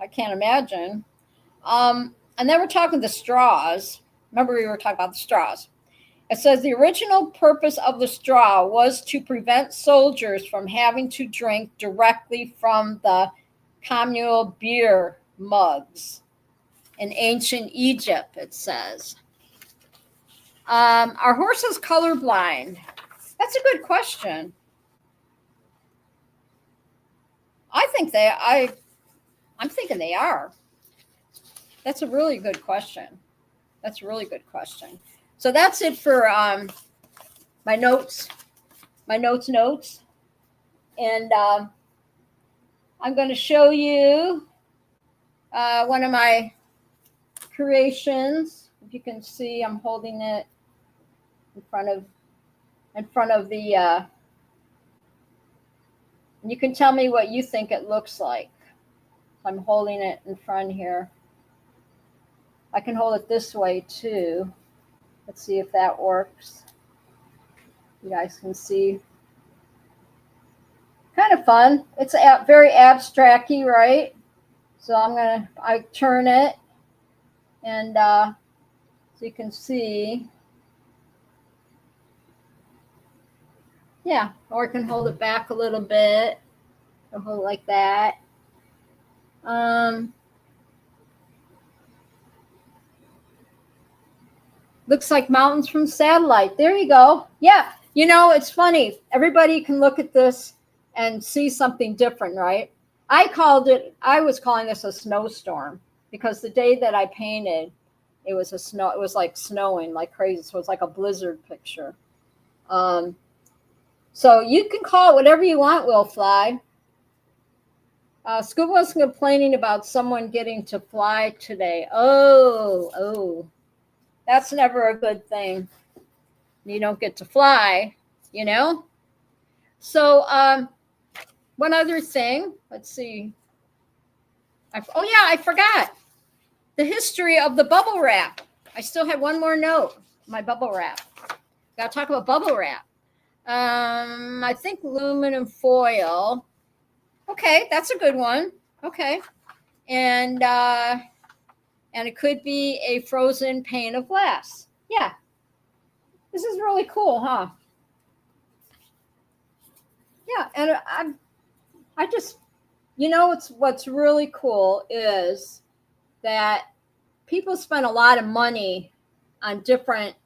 I can't imagine. And then we're talking the straws. Remember we were talking about the straws. It says the original purpose of the straw was to prevent soldiers from having to drink directly from the communal beer mugs in ancient Egypt, it says. Are horses colorblind? That's a good question. I'm thinking they are. That's a really good question. So that's it for my notes. And I'm going to show you one of my creations. If you can see, I'm holding it in front of the, and you can tell me what you think it looks like. I'm holding it in front here. I can hold it this way too. Let's see if that works. You guys can see. Kind of fun. It's very abstract-y, right? So I turn it, and so you can see. Yeah, or I can hold it back a little bit. I'll hold it like that. Looks like mountains from satellite. There you go. Yeah, it's funny. Everybody can look at this and see something different, right? I was calling this a snowstorm because the day that I painted, it was like snowing like crazy. So it's like a blizzard picture. So you can call it whatever you want, Will Fly. Scuba was complaining about someone getting to fly today. Oh. That's never a good thing. You don't get to fly, So one other thing. Let's see. I forgot. The history of the bubble wrap. I still have one more note. My bubble wrap. Got to talk about bubble wrap. I think aluminum foil. Okay, that's a good one. Okay. And it could be a frozen pane of glass. Yeah. This is really cool, huh? Yeah, and I just, what's really cool is that people spend a lot of money on different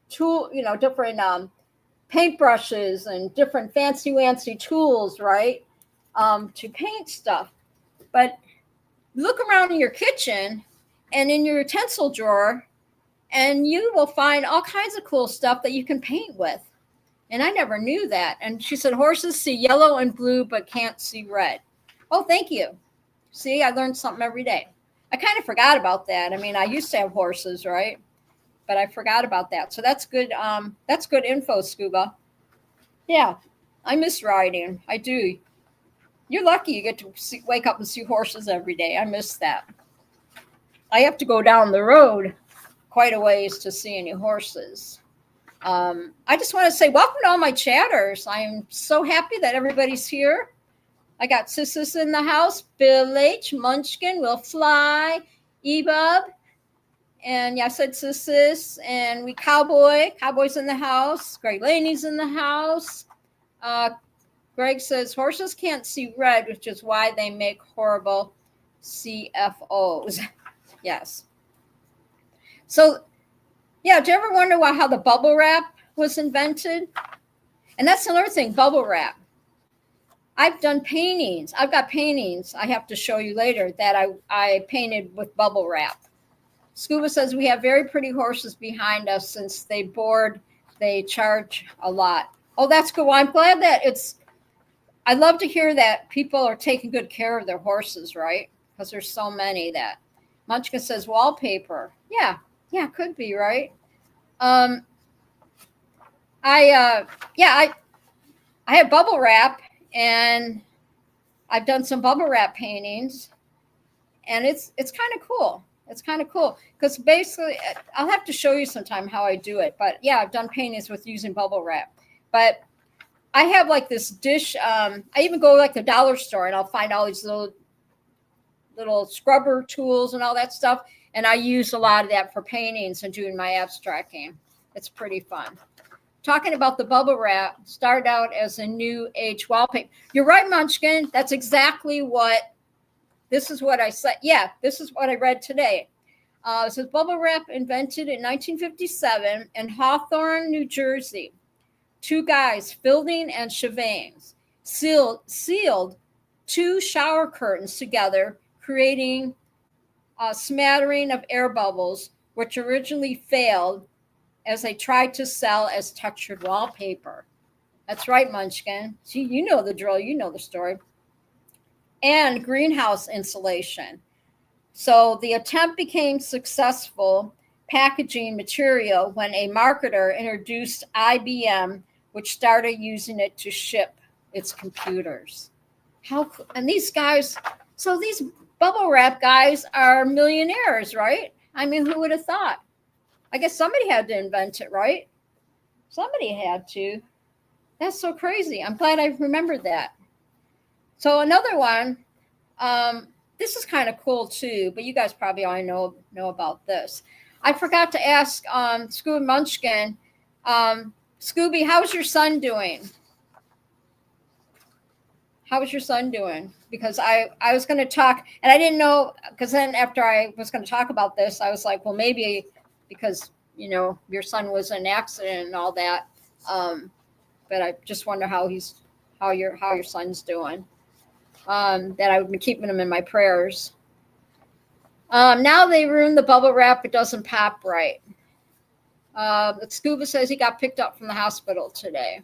tool, different paintbrushes and different fancy tools, right? To paint stuff. But look around in your kitchen and in your utensil drawer, and you will find all kinds of cool stuff that you can paint with. And I never knew that. And she said, horses see yellow and blue, but can't see red. Oh, thank you. See, I learned something every day. I kind of forgot about that. I mean, I used to have horses, right? But I forgot about that. So that's good. That's good info, Scuba. Yeah, I miss riding. I do. You're lucky you get to wake up and see horses every day. I miss that. I have to go down the road quite a ways to see any horses. I just want to say welcome to all my chatters. I'm so happy that everybody's here. I got Sissis in the house, Bill H, Munchkin, Will Fly, Ebub, and yeah, I said Sissis, and we Cowboy's in the house. Greg Laney's in the house. Greg says horses can't see red, which is why they make horrible CFOs. Yes. So, yeah, do you ever wonder how the bubble wrap was invented? And that's another thing, bubble wrap. I've done paintings. I've got paintings I have to show you later that I painted with bubble wrap. Scuba says we have very pretty horses behind us. Since they board, they charge a lot. Oh, that's good. Well, I'm glad that I love to hear that people are taking good care of their horses, right? Because there's so many that. Munchkin says wallpaper. Yeah, could be, right? I have bubble wrap, and I've done some bubble wrap paintings, and it's kind of cool. It's kind of cool because basically I'll have to show you sometime how I do it. But yeah, I've done paintings with using bubble wrap. But I have like this dish. I even go like the dollar store and I'll find all these little scrubber tools and all that stuff. And I use a lot of that for paintings and doing my abstracting. It's pretty fun. Talking about the bubble wrap, started out as a new age wallpaper. You're right, Munchkin. That's exactly this is what I said. Yeah, this is what I read today. It says bubble wrap invented in 1957 in Hawthorne, New Jersey. Two guys, Fielding and Chavanes, sealed two shower curtains together, creating a smattering of air bubbles, which originally failed as they tried to sell as textured wallpaper. That's right, Munchkin. See, you know the drill. You know the story. And greenhouse insulation. So the attempt became successful packaging material when a marketer introduced IBM, which started using it to ship its computers. And these guys, so these bubble wrap guys are millionaires, right? I mean, who would have thought? I guess somebody had to invent it, right? Somebody had to. That's so crazy. I'm glad I remembered that. So another one, this is kind of cool too, but you guys probably already know about this. I forgot to ask Scooby Munchkin, Scooby, how's your son doing? How's your son doing? Because I was going to talk, and I didn't know, because then after I was going to talk about this, I was like, well, maybe because, your son was in an accident and all that. But I just wonder how your son's doing. That I would be keeping him in my prayers. Now they ruined the bubble wrap. It doesn't pop right. But Scuba says he got picked up from the hospital today.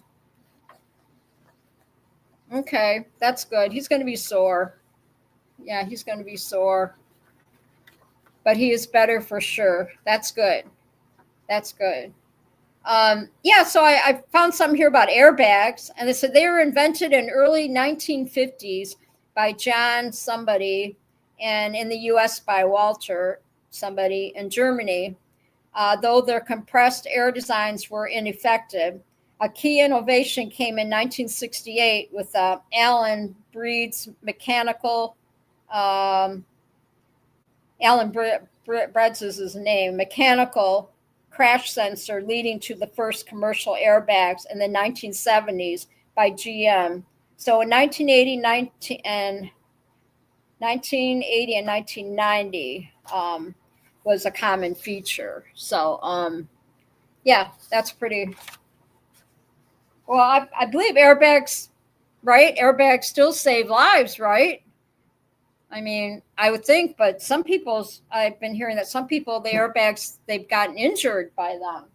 Okay, that's good. He's going to be sore. Yeah, he's going to be sore. But he is better for sure. That's good. That's good. So I found something here about airbags. And they said they were invented in early 1950s by John somebody, and in the U.S. by Walter somebody in Germany. Though their compressed air designs were ineffective, a key innovation came in 1968 with Alan Breed's mechanical. Alan Breed's is his name. Mechanical crash sensor, leading to the first commercial airbags in the 1970s by GM. So in 1980 and 1990 was a common feature. So, that's pretty Well, I believe airbags, right? Airbags still save lives, right? I mean, I would think, but some people's, I've been hearing that some people, the airbags, they've gotten injured by them.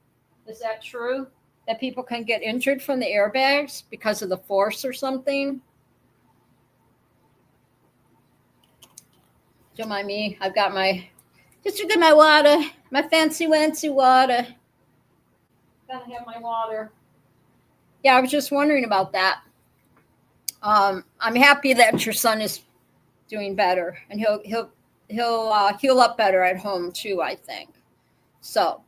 Is that true? That people can get injured from the airbags because of the force or something? Don't mind me. I've got my, just to get my water, my fancy wancy water. Gotta have my water. Yeah, I was just wondering about that. I'm happy that your son is doing better, and he'll heal up better at home too, I think. So,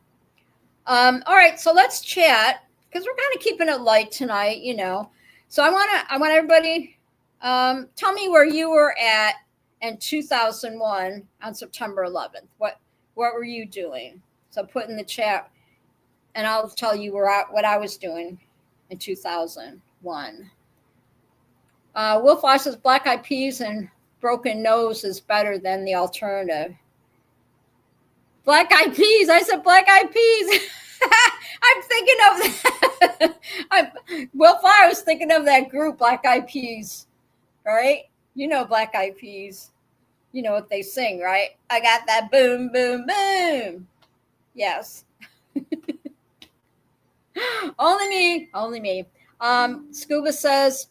all right, so let's chat because we're kind of keeping it light tonight, you know. So I want everybody tell me where you were at in 2001 on September 11th. What were you doing? So put in the chat, and I'll tell you what I was doing in 2001. Wolf Law says black eyed peas and broken nose is better than the alternative. Black eyed peas. I said black eyed peas. I'm thinking of that. Wolf Law, I was thinking of that group, Black Eyed Peas, right? You know Black Eyed Peas. You know what they sing, right? I got that boom, boom, boom. Yes. Only me. Only me. Scuba says,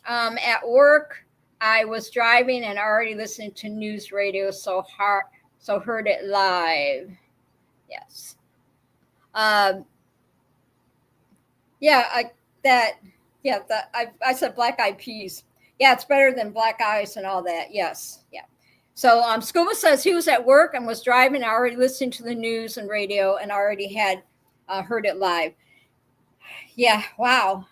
at work, I was driving and already listening to news radio, so heard it live. Yes. Yeah, I said black eyed peas. Yeah, it's better than black eyes and all that. Yes, yeah. So Scuba says he was at work and was driving, already listening to the news and radio, and already had heard it live. Yeah, wow.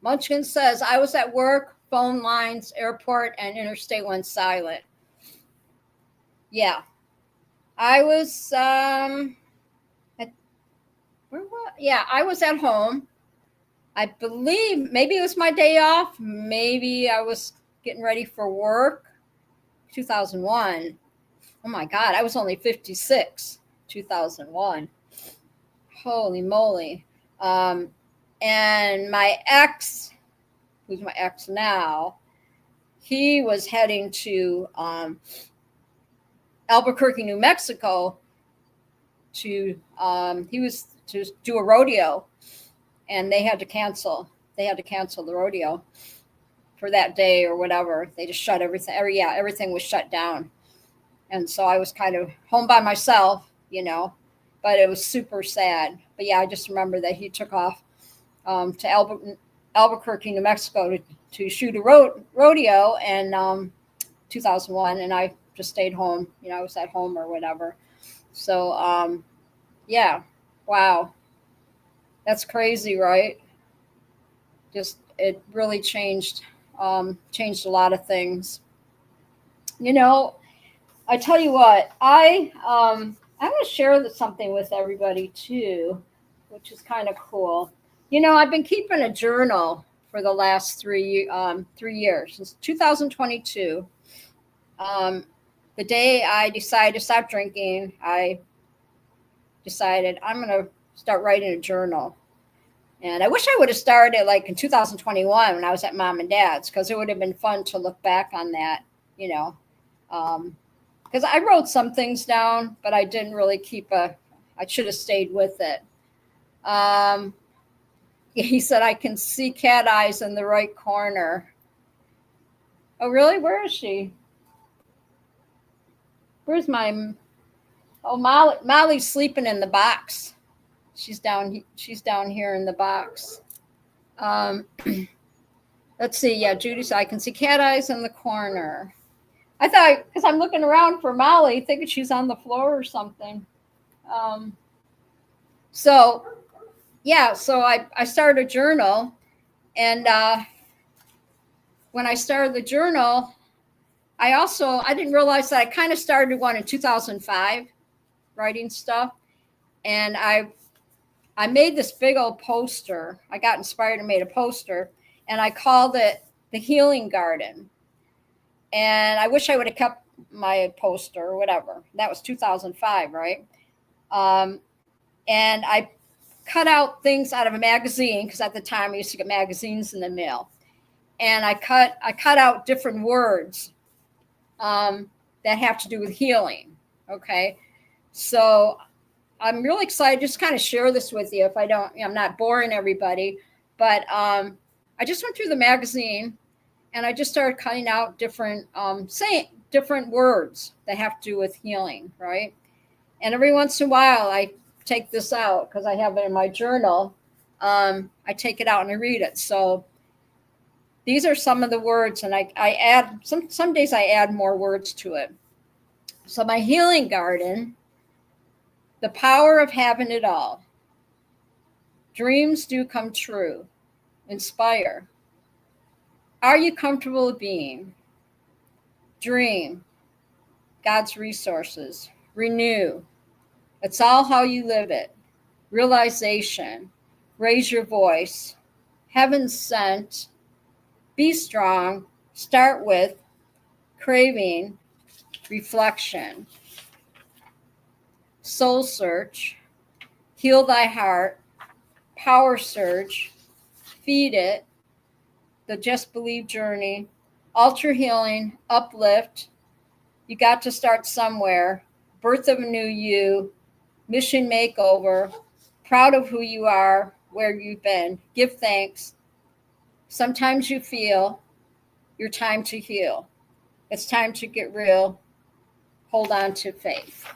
Munchkin says, I was at work, phone lines, airport, and interstate went silent. Yeah. I was, I was at home. I believe maybe it was my day off. Maybe I was getting ready for work. 2001. Oh my God, I was only 56. 2001. Holy moly. And my ex, who's my ex now, he was heading to Albuquerque, New Mexico he was to do a rodeo, and they had to cancel the rodeo for that day or whatever. They just shut everything. Everything was shut down. And so I was kind of home by myself, you know, but it was super sad. But yeah, I just remember that he took off to Albuquerque, New Mexico to shoot a rodeo in 2001. And I just stayed home. You know, I was at home or whatever. So, yeah, wow. That's crazy, right? Just, it really changed a lot of things. You know, I tell you what, I'm going to share something with everybody too, which is kind of cool. You know, I've been keeping a journal for the last 3 years, since 2022. The day I decided to stop drinking, I decided I'm going to start writing a journal. And I wish I would have started like in 2021 when I was at mom and dad's, because it would have been fun to look back on that, you know. Because I wrote some things down, but I didn't really I should have stayed with it. He said, I can see cat eyes in the right corner. Oh, really? Where is she? Where's Molly's sleeping in the box. She's down here in the box. Let's see. Yeah, Judy said, I can see cat eyes in the corner. I thought, because I'm looking around for Molly, thinking she's on the floor or something. So I started a journal, and when I started the journal, I didn't realize that I kind of started one in 2005, writing stuff, and I made this big old poster. I got inspired and made a poster, and I called it The Healing Garden. And I wish I would have kept my poster or whatever. That was 2005, right? And cut out things out of a magazine, because at the time I used to get magazines in the mail, and I cut out different words that have to do with healing. Okay, so I'm really excited just kind of share this with you. If I'm not boring everybody, but I just went through the magazine and I just started cutting out different saying different words that have to do with healing, right? And every once in a while, I take this out because I have it in my journal. I take it out and I read it. So these are some of the words, and I add some days I add more words to it. So my healing garden, the power of having it all. Dreams do come true. Inspire. Are you comfortable being? Dream. God's resources. Renew. It's all how you live it. Realization. Raise your voice. Heaven sent. Be strong. Start with. Craving. Reflection. Soul search. Heal thy heart. Power surge. Feed it. The Just Believe journey. Alter healing. Uplift. You got to start somewhere. Birth of a new you. Mission makeover. Proud of who you are, where you've been. Give thanks. Sometimes you feel your time to heal. It's time to get real. Hold on to faith.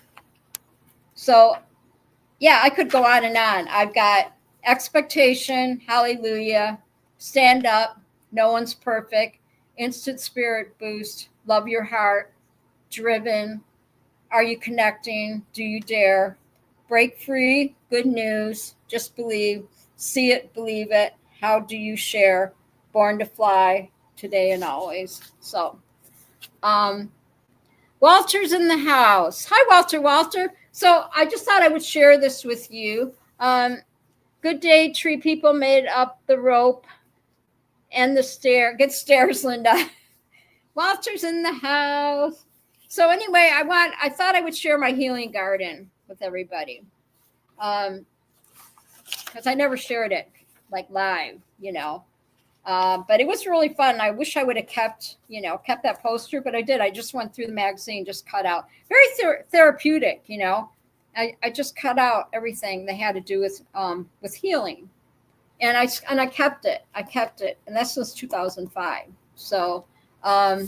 So, yeah, I could go on and on. I've got expectation, hallelujah, stand up, no one's perfect, instant spirit boost, love your heart, driven, are you connecting, do you dare, break free, good news, just believe, see it, believe it, how do you share, born to fly, today and always. So, Walter's in the house. Hi, Walter. So I just thought I would share this with you. Good day, tree people made up the rope and the stair. Good stairs, Linda. Walter's in the house. So anyway, I thought I would share my healing garden with everybody. Because I never shared it like live, but it was really fun. I wish I would have kept that poster, but I did. I just went through the magazine, just cut out. Very therapeutic, I just cut out everything that had to do with healing, and I kept it. And that's since 2005. So I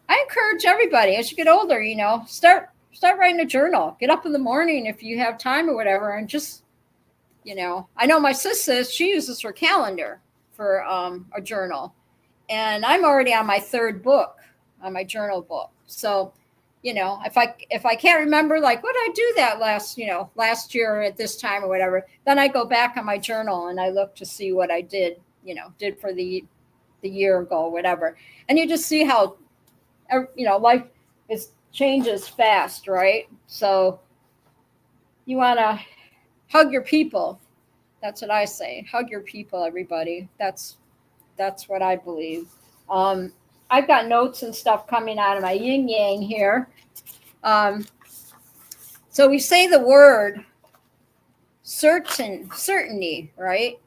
encourage everybody as you get older, start writing a journal. Get up in the morning if you have time or whatever, and just I know my sister, she uses her calendar for a journal, and I'm already on my third book, on my journal book. So, if I can't remember, like, what did I do that last year at this time or whatever, then I go back on my journal and I look to see what I did for the year ago, whatever. And you just see how, life changes fast, right? So you want to hug your people. That's what I say. Hug your people, everybody. That's what I believe. I've got notes and stuff coming out of my yin yang here. So we say the word certainty, right?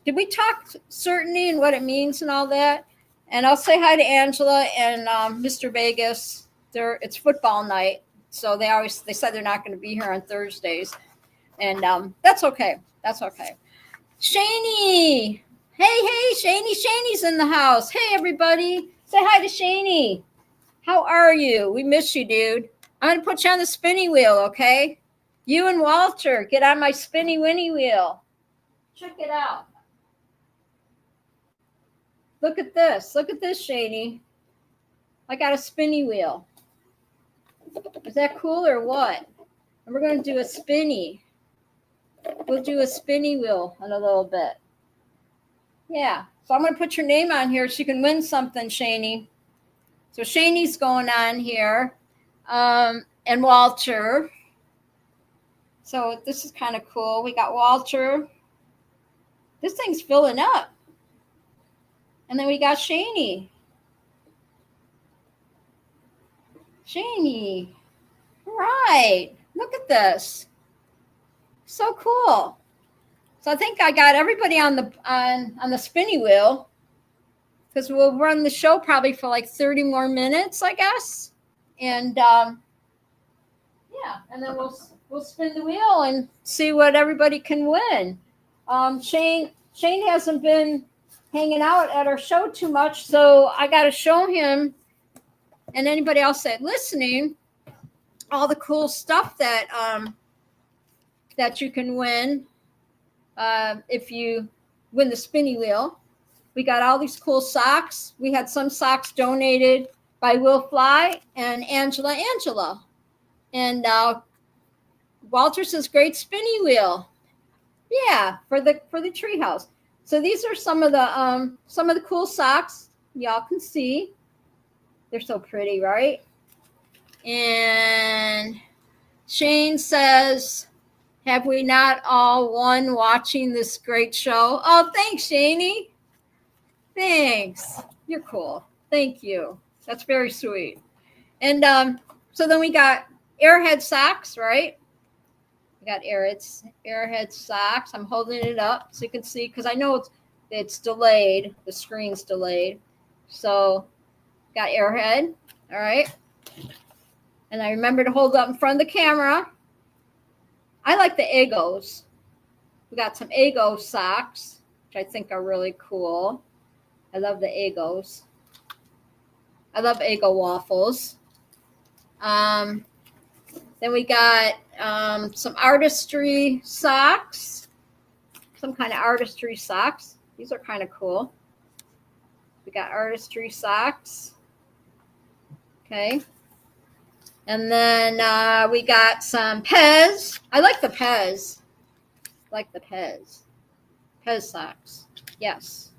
Did we talk certainty and what it means and all that? And I'll say hi to Angela and Mr. Vegas. It's football night, so they said they're not going to be here on Thursdays, and that's okay. That's okay. Shaney. Hey, Shaney's in the house. Hey, everybody. Say hi to Shaney. How are you? We miss you, dude. I'm going to put you on the spinny wheel, okay? You and Walter, get on my spinny winnie wheel. Check it out. Look at this. Look at this, Shaney. I got a spinny wheel. Is that cool or what? And we're going to do a spinny. We'll do a spinny wheel in a little bit. Yeah. So I'm going to put your name on here so you can win something, Shaney. So Shaney's going on here. And Walter. So this is kind of cool. We got Walter. This thing's filling up. And then we got Shaney. Shaney. All right. Look at this. So cool. So I think I got everybody on the spinny wheel, because we'll run the show probably for like 30 more minutes, I guess. And yeah, and then we'll spin the wheel and see what everybody can win. Shane hasn't been hanging out at our show too much, so I got to show him and anybody else that listening all the cool stuff that you can win if you win the spinny wheel. We got all these cool socks. We had some socks donated by Will Fly and Angela. And Walter says, great spinny wheel. Yeah, for the Treehouse. So these are some of the cool socks y'all can see. They're so pretty, right? And Shane says, have we not all won watching this great show? Oh, thanks, Shaney. Thanks. You're cool. Thank you. That's very sweet. And so then we got Airhead socks, right? We got Airhead socks. I'm holding it up so you can see, because I know it's delayed. The screen's delayed. So got Airhead. All right. And I remember to hold up in front of the camera. I like the Eggos. We got some Eggo socks, which I think are really cool. I love the Eggos. I love Eggo waffles. Then we got some artistry socks. Some kind of artistry socks. These are kind of cool. We got artistry socks. Okay. And then we got some Pez. I like the Pez. Pez socks. Yes.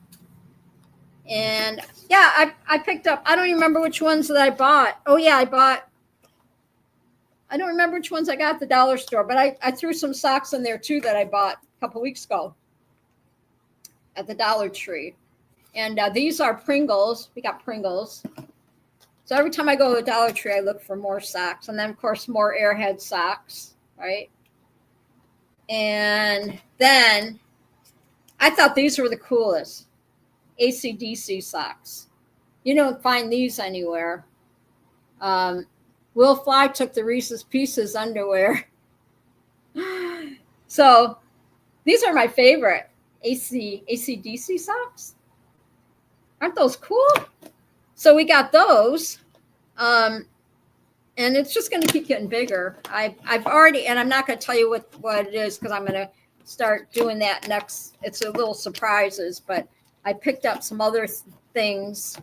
And yeah, I picked up, I don't even remember which ones that I bought. Oh yeah, I don't remember which ones I got at the dollar store, but I threw some socks in there too that I bought a couple weeks ago at the Dollar Tree. And these are Pringles. We got Pringles. So every time I go to the Dollar Tree, I look for more socks. And then, of course, more Airhead socks, right? And then I thought these were the coolest. AC/DC socks. You don't find these anywhere. Will Fly took the Reese's Pieces underwear. So these are my favorite. AC/DC socks. Aren't those cool? So we got those. And it's just going to keep getting bigger. I've already, and I'm not going to tell you what it is, because I'm going to start doing that next. It's a little surprises, but I picked up some other things,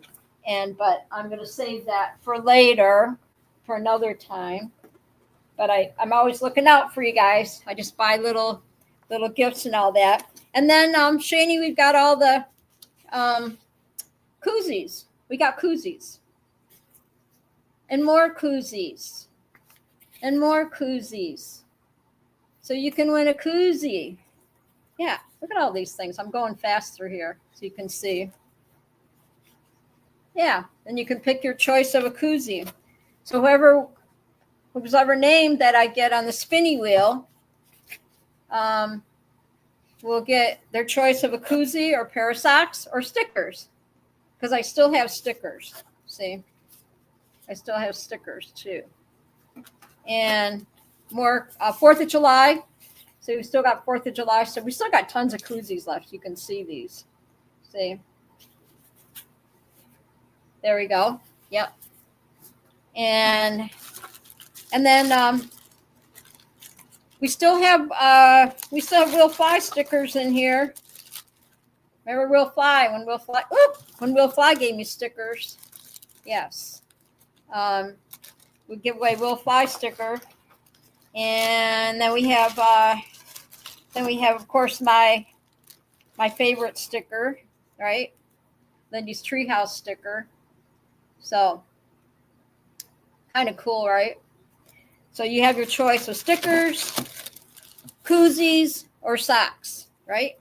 but I'm going to save that for later, for another time. But I'm always looking out for you guys. I just buy little gifts and all that. And then Shani, we've got all the koozies. We got koozies. And more koozies. And more koozies. So you can win a koozie. Yeah, look at all these things. I'm going fast through here so you can see. Yeah, and you can pick your choice of a koozie. So who's ever named that I get on the spinny wheel will get their choice of a koozie or pair of socks or stickers. Because I still have stickers. See? I still have stickers too. And more 4th of July. So we still got 4th of July. So we still got tons of koozies left. You can see these. See? There we go. Yep. And then we still have Will Fly stickers in here. Remember Will Fly when Will Fly gave me stickers. Yes. We give away Will Fly sticker. And then we have of course my favorite sticker, right? Lindy's Treehouse sticker. So kind of cool, right? So you have your choice of stickers, koozies, or socks, right?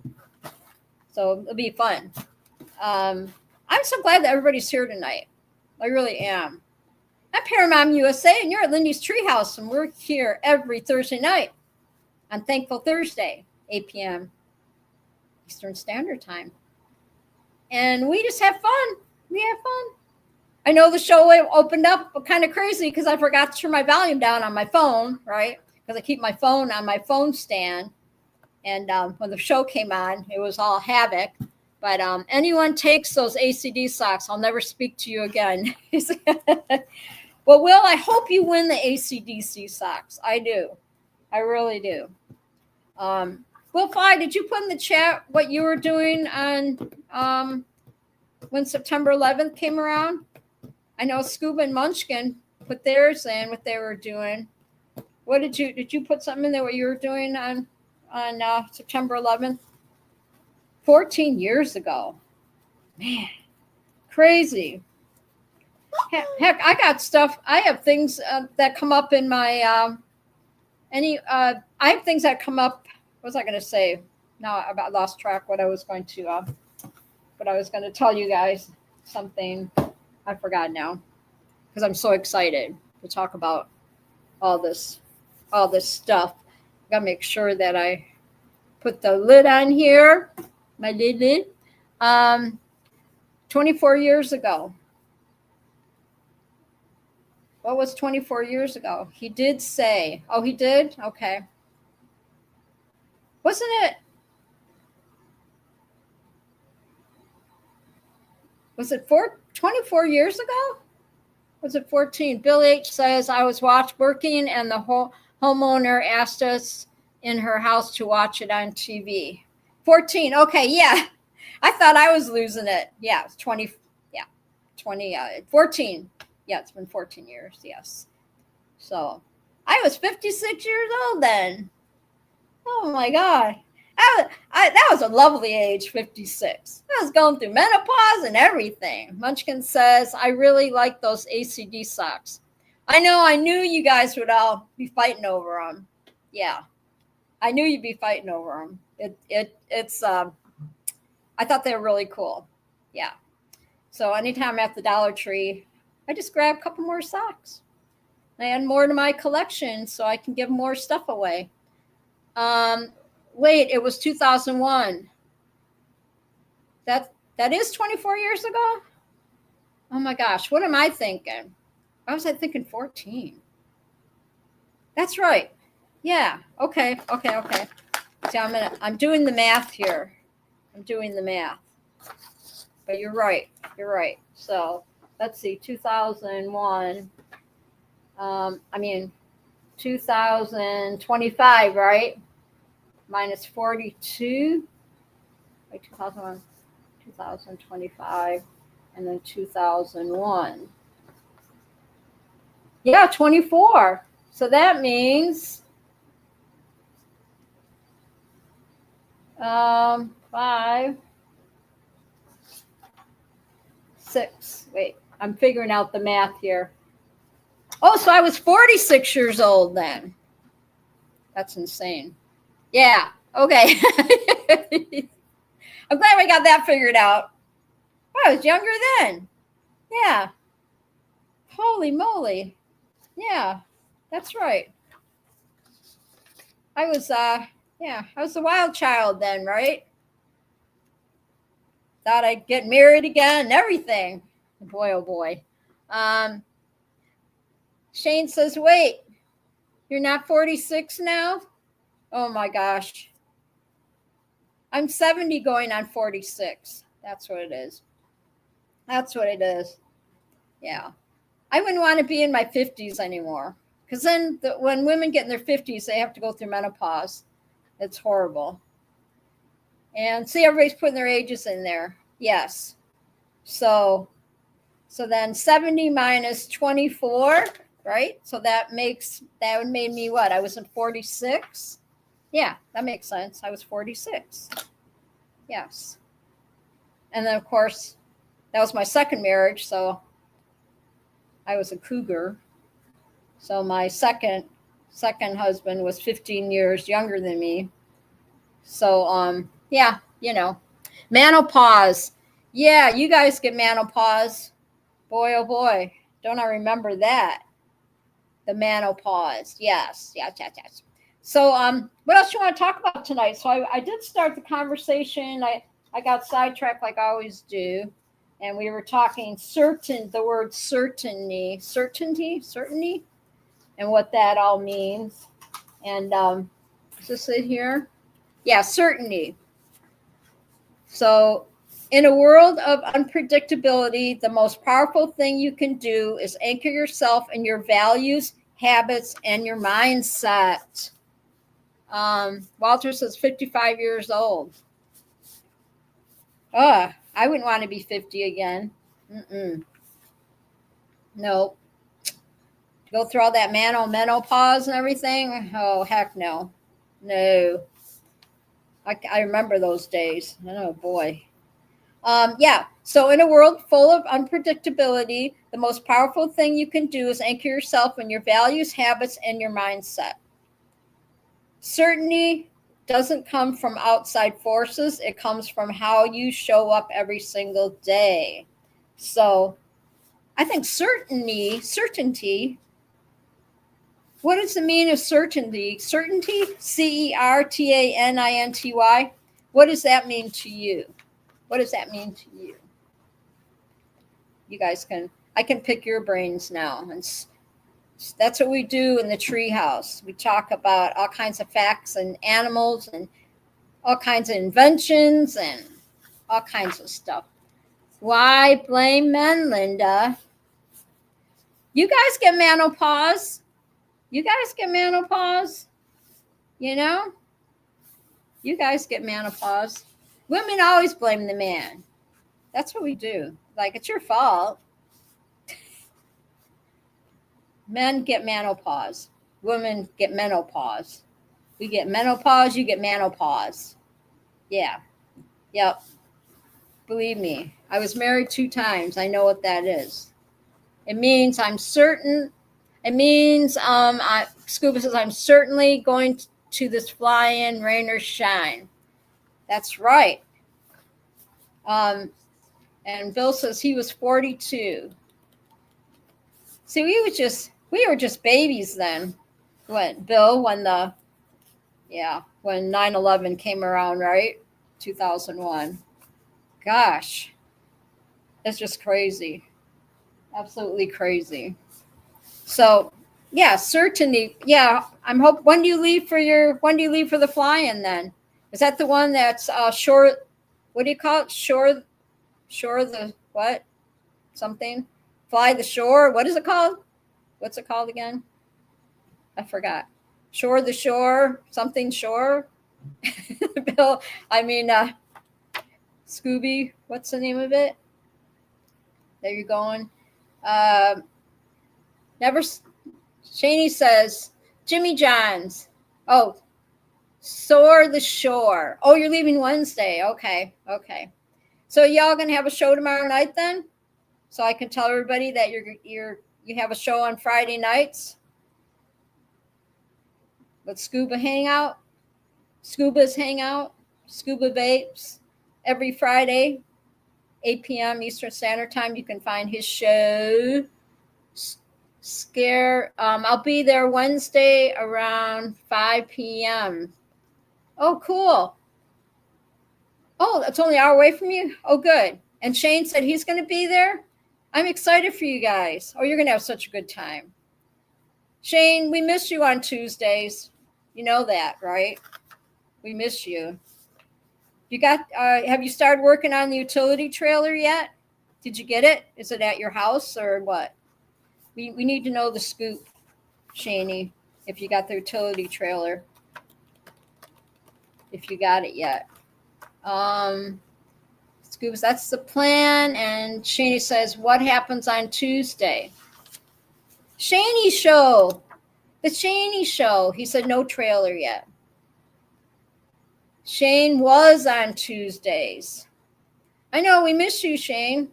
So it'll be fun. I'm so glad that everybody's here tonight. I really am. I'm Paramount USA, and you're at Lindy's Treehouse, and we're here every Thursday night on Thankful Thursday, 8 p.m. Eastern Standard Time. And we just have fun. We have fun. I know the show opened up kind of crazy because I forgot to turn my volume down on my phone, right? Because I keep my phone on my phone stand. And when the show came on, it was all havoc. But anyone takes those ACD socks, I'll never speak to you again. Well, Will, I hope you win the ACDC socks. I do. I really do. Will Fly, did you put in the chat what you were doing on when September 11th came around? I know Scuba and Munchkin put theirs in, what they were doing. What did you put something in there, what you were doing on September 11th? 14 years ago. Man, crazy. Heck, I got stuff. I have things that come up in my I have things that come up. What was I going to say? Now I lost track what I was going to tell you guys something. I forgot now because I'm so excited to talk about all this stuff. Got to make sure that I put the lid on here. My lid. 24 years ago. What was 24 years ago? He did say, oh, he did? Okay. Wasn't it? Was it 24 years ago? Was it 14? Bill H says, I was working and the homeowner asked us in her house to watch it on TV. 14. Okay, yeah. I thought I was losing it. Yeah, it's 20. Yeah, 14. Yeah, it's been 14 years. Yes. So I was 56 years old then. Oh my God. That was a lovely age, 56. I was going through menopause and everything. Munchkin says, I really like those ACD socks. I knew you guys would all be fighting over them. Yeah. I knew you'd be fighting over them. It's I thought they were really cool. Yeah. So anytime I'm at the Dollar Tree, I just grab a couple more socks. I add more to my collection so I can give more stuff away. Wait, it was 2001. That is 24 years ago? Oh my gosh, what am I thinking? Why was I thinking 14? That's right. Yeah. Okay. See, I'm doing the math here. But you're right. So let's see, 2001. 2025, right? Minus 42. Wait, 2001, 2025, and then 2001. Yeah, 24. So that means 5, 6. Wait, I'm figuring out the math here. Oh, so I was 46 years old then. That's insane. Yeah. Okay. I'm glad we got that figured out. I was younger then. Yeah. Holy moly. Yeah, that's right. I was the wild child then, right? Thought I'd get married again and everything. Boy, oh boy. Shane says, wait, you're not 46 now? Oh my gosh. I'm 70 going on 46. That's what it is. Yeah. I wouldn't want to be in my 50s anymore. Because then when women get in their 50s, they have to go through menopause. It's horrible. And see, everybody's putting their ages in there. Yes. So then 70 minus 24, right? So that would make me what? I was in 46. Yeah, that makes sense. I was 46. Yes. And then, of course, that was my second marriage. So I was a cougar. So my second husband was 15 years younger than me. So, yeah, menopause. Yeah, you guys get menopause. Boy, oh boy. Don't I remember that? The menopause. Yes. So, what else you want to talk about tonight? So, I did start the conversation. I got sidetracked like I always do, and we were talking the word certainty, and what that all means. And is this it here? Yeah, certainty. So, in a world of unpredictability, the most powerful thing you can do is anchor yourself in your values, habits, and your mindset. Walter says 55 years old. I wouldn't want to be 50 again. No. Go through all that menopause and everything. Oh, heck no. No. I remember those days. Oh, boy. Yeah. So, in a world full of unpredictability, the most powerful thing you can do is anchor yourself in your values, habits, and your mindset. Certainty doesn't come from outside forces, it comes from how you show up every single day. So, I think certainty. What does it mean of certainty? Certainty, CERTANINTY. What does that mean to you? What does that mean to you? You guys I can pick your brains now. And that's what we do in the Treehouse. We talk about all kinds of facts and animals and all kinds of inventions and all kinds of stuff. Why blame men, Linda? You guys get menopause. You guys get menopause. You know? You guys get menopause. Women always blame the man. That's what we do. Like, it's your fault. Men get menopause. Women get menopause. We get menopause, you get menopause. Yeah. Yep. Believe me. I was married 2 times. I know what that is. It means I'm certain. It means Scuba says I'm certainly going to this fly-in, rain or shine. That's right. And Bill says he was 42. See, we were just babies then. When 9/11 came around, right? 2001. Gosh. It's just crazy. Absolutely crazy. So, yeah, certainty. Yeah, when do you leave for the fly-in then? Is that the one that's shore, what do you call it? Shore the what? Something? Fly the shore. What is it called? What's it called again? I forgot. Shore the shore, something shore. Bill, Scooby, what's the name of it? There you're going. Shaney says, Jimmy John's. Oh, soar the shore. Oh, you're leaving Wednesday. Okay. So y'all gonna have a show tomorrow night then? So I can tell everybody that you have a show on Friday nights. Let Scuba hang out. Scuba's Hangout. Scuba Vapes. Every Friday, 8 p.m. Eastern Standard Time. You can find his show. I'll be there Wednesday around 5 p.m. Oh, cool. Oh, that's only an hour away from you? Oh, good. And Shane said he's going to be there? I'm excited for you guys. Oh, you're going to have such a good time. Shane, we miss you on Tuesdays. You know that, right? We miss you. Have you started working on the utility trailer yet? Did you get it? Is it at your house or what? We need to know the scoop, Shaney, if you got the utility trailer. If you got it yet. Scoops, that's the plan. And Shaney says, what happens on Tuesday? Shaney show. The Shaney show. He said no trailer yet. Shane was on Tuesdays. I know, we miss you, Shane.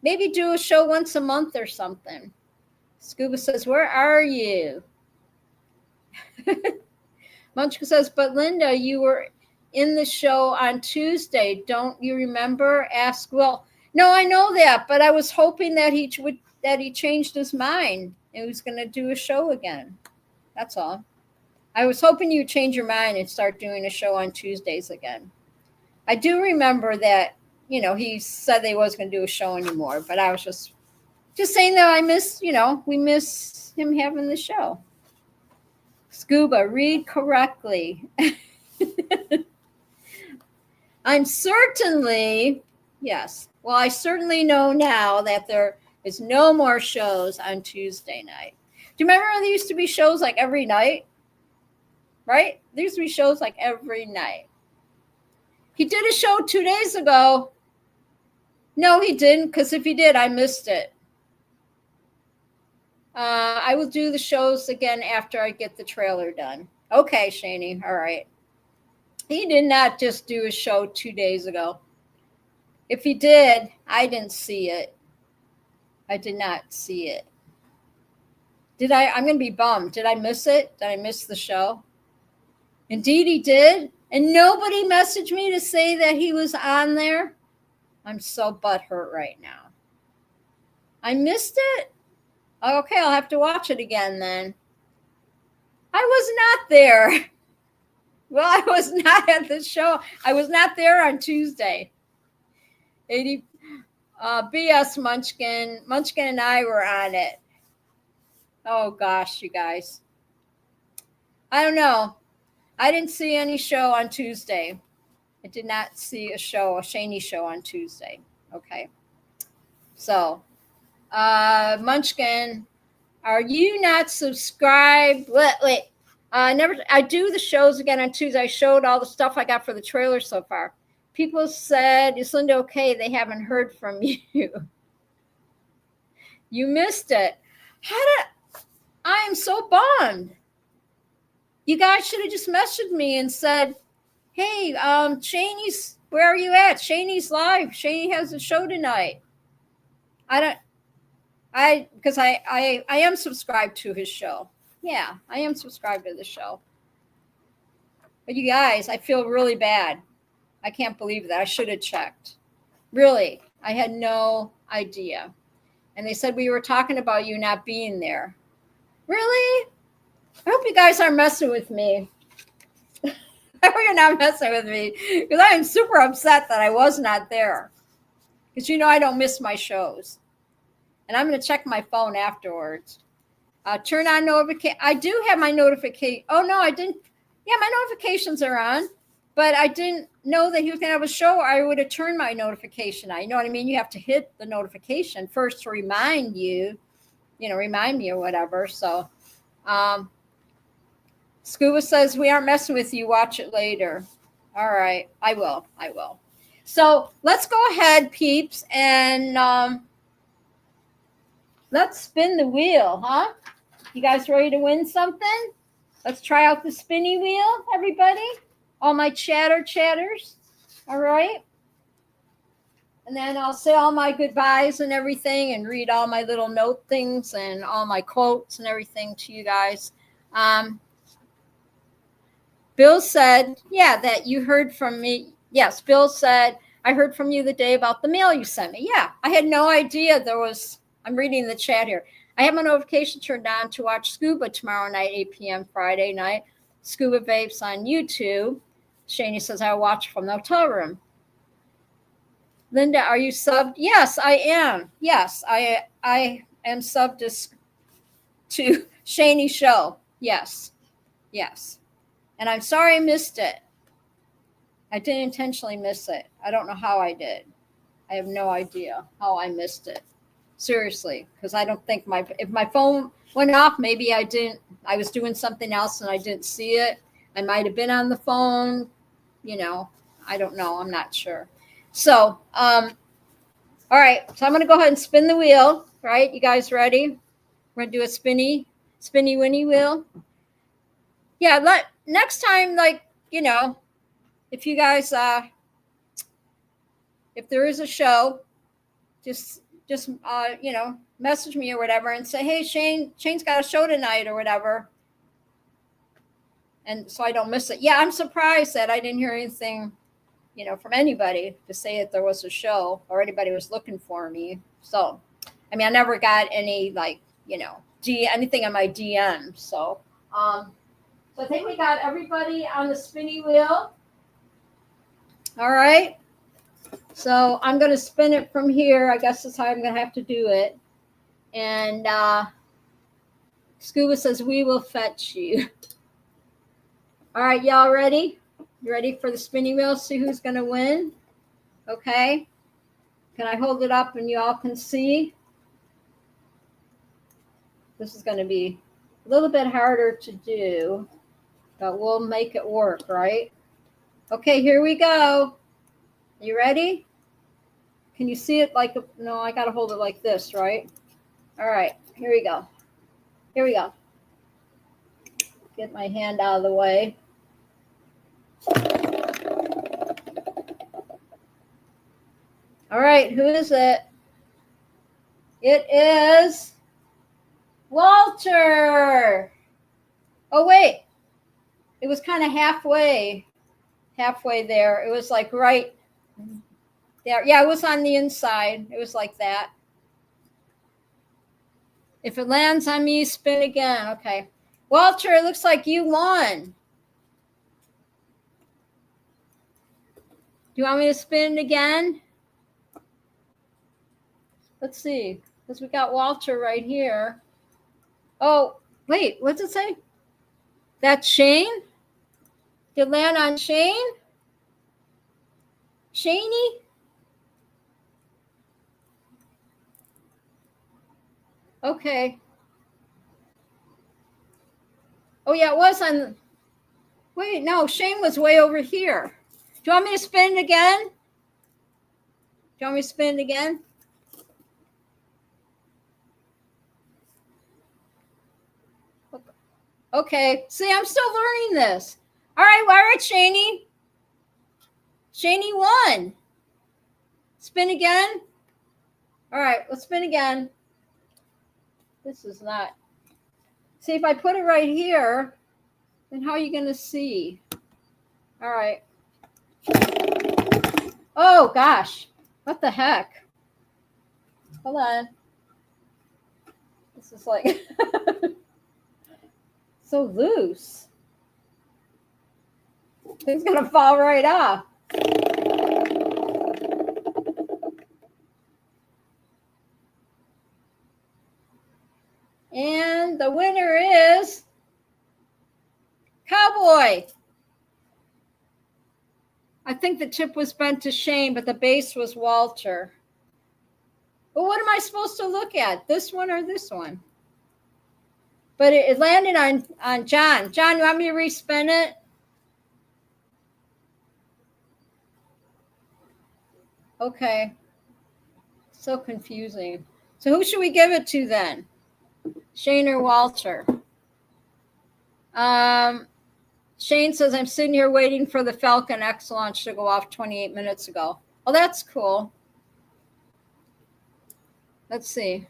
Maybe do a show once a month or something. Scuba says, where are you? Munchkin says, but Linda, you were in the show on Tuesday. Don't you remember? Ask Will. No, I know that, but I was hoping that he changed his mind and was going to do a show again. That's all. I was hoping you'd change your mind and start doing a show on Tuesdays again. I do remember that, he said they wasn't going to do a show anymore, but I was just saying that I miss, we miss him having the show. Scuba, read correctly. I certainly know now that there is no more shows on Tuesday night. Do you remember there used to be shows like every night? Right? There used to be shows like every night. He did a show 2 days ago. No, he didn't, because if he did, I missed it. I will do the shows again after I get the trailer done. Okay, Shani. All right. He did not just do a show 2 days ago. If he did, I didn't see it. I did not see it. Did I? I'm going to be bummed. Did I miss it? Did I miss the show? Indeed, he did. And nobody messaged me to say that he was on there. I'm so butthurt right now. I missed it? Okay, I'll have to watch it again then. I was not there. Well, I was not at the show. I was not there on Tuesday. BS Munchkin. Munchkin and I were on it. Oh, gosh, you guys. I don't know. I didn't see any show on Tuesday. I did not see a Shani show on Tuesday. Okay. So, Munchkin, are you not subscribed? Wait. I do the shows again on Tuesday. I showed all the stuff I got for the trailer so far. People said, is Linda okay? They haven't heard from you. You missed it. I am so bummed. You guys should have just messaged me and said, hey, Shani's, where are you at? Shani's live. Shani has a show tonight. Because I am subscribed to his show. Yeah, I am subscribed to the show. But you guys, I feel really bad. I can't believe that. I should have checked. Really, I had no idea. And they said we were talking about you not being there. Really? I hope you guys aren't messing with me. I hope you're not messing with me, because I am super upset that I was not there. Because I don't miss my shows. And I'm going to check my phone afterwards. Turn on notification. I do have my notification. Oh, no, I didn't. Yeah, my notifications are on. But I didn't know that he was going to have a show. I would have turned my notification on. You know what I mean? You have to hit the notification first to remind you, remind me or whatever. So, Scuba says, we aren't messing with you. Watch it later. All right. I will. So let's go ahead, peeps, and let's spin the wheel, huh? You guys ready to win something? Let's try out the spinny wheel, everybody. All my chatters. All right. And then I'll say all my goodbyes and everything and read all my little note things and all my quotes and everything to you guys. Bill said, yeah, that you heard from me. Yes, Bill said, I heard from you the day about the mail you sent me. Yeah, I had no idea I'm reading the chat here. I have my notification turned on to watch Scuba tomorrow night, 8 p.m. Friday night. Scuba Vapes on YouTube. Shani says, I watch from the hotel room. Linda, are you subbed? Yes, I am. Yes, I am subbed to Shani's show. Yes. And I'm sorry I missed it. I didn't intentionally miss it. I don't know how I did. I have no idea how I missed it. Seriously, because I don't think if my phone went off, maybe I was doing something else and I didn't see it. I might have been on the phone, I don't know. I'm not sure. So, all right. So I'm going to go ahead and spin the wheel, right? You guys ready? We're going to do a spinny winny wheel. Yeah, next time, if you guys, if there is a show, just message me or whatever and say, hey, Shane's got a show tonight or whatever. And so I don't miss it. Yeah, I'm surprised that I didn't hear anything, from anybody to say that there was a show or anybody was looking for me. So, I never got any, anything on my DM. So, So I think we got everybody on the spinny wheel. All right. So I'm going to spin it from here. I guess that's how I'm going to have to do it. And Scuba says, we will fetch you. All right, y'all ready? You ready for the spinning wheel? See who's going to win? Okay. Can I hold it up and you all can see? This is going to be a little bit harder to do, but we'll make it work, right? Okay, here we go. You ready? Can you see it like, no, I got to hold it like this, right? All right, here we go. Here we go. Get my hand out of the way. All right, who is it? It is Walter. Oh, wait. It was kind of halfway there. It was like right there. Yeah, it was on the inside. It was like that. If it lands on me, spin again. Okay. Walter, it looks like you won. Do you want me to spin it again? Let's see. Because we got Walter right here. Oh, wait. What's it say? That's Shane? Did it land on Shane? Shaney? Okay. Oh, yeah, it was on. Wait, no, Shane was way over here. Do you want me to spin it again? Do you want me to spin it again? Okay. See, I'm still learning this. All right, Shaney. Shaney won. Spin again. All right, let's spin again. This is not. See, if I put it right here, then how are you going to see? All right. Oh, gosh. What the heck? Hold on. This is like so loose. It's going to fall right off. And the winner is Cowboy. I think the tip was bent to Shane, but the base was Walter. Well, what am I supposed to look at? This one or this one? But it landed on John. John, you want me to respin it? Okay. So confusing. So who should we give it to then? Shane or Walter? Shane says, I'm sitting here waiting for the Falcon X launch to go off 28 minutes ago. Oh, that's cool. Let's see.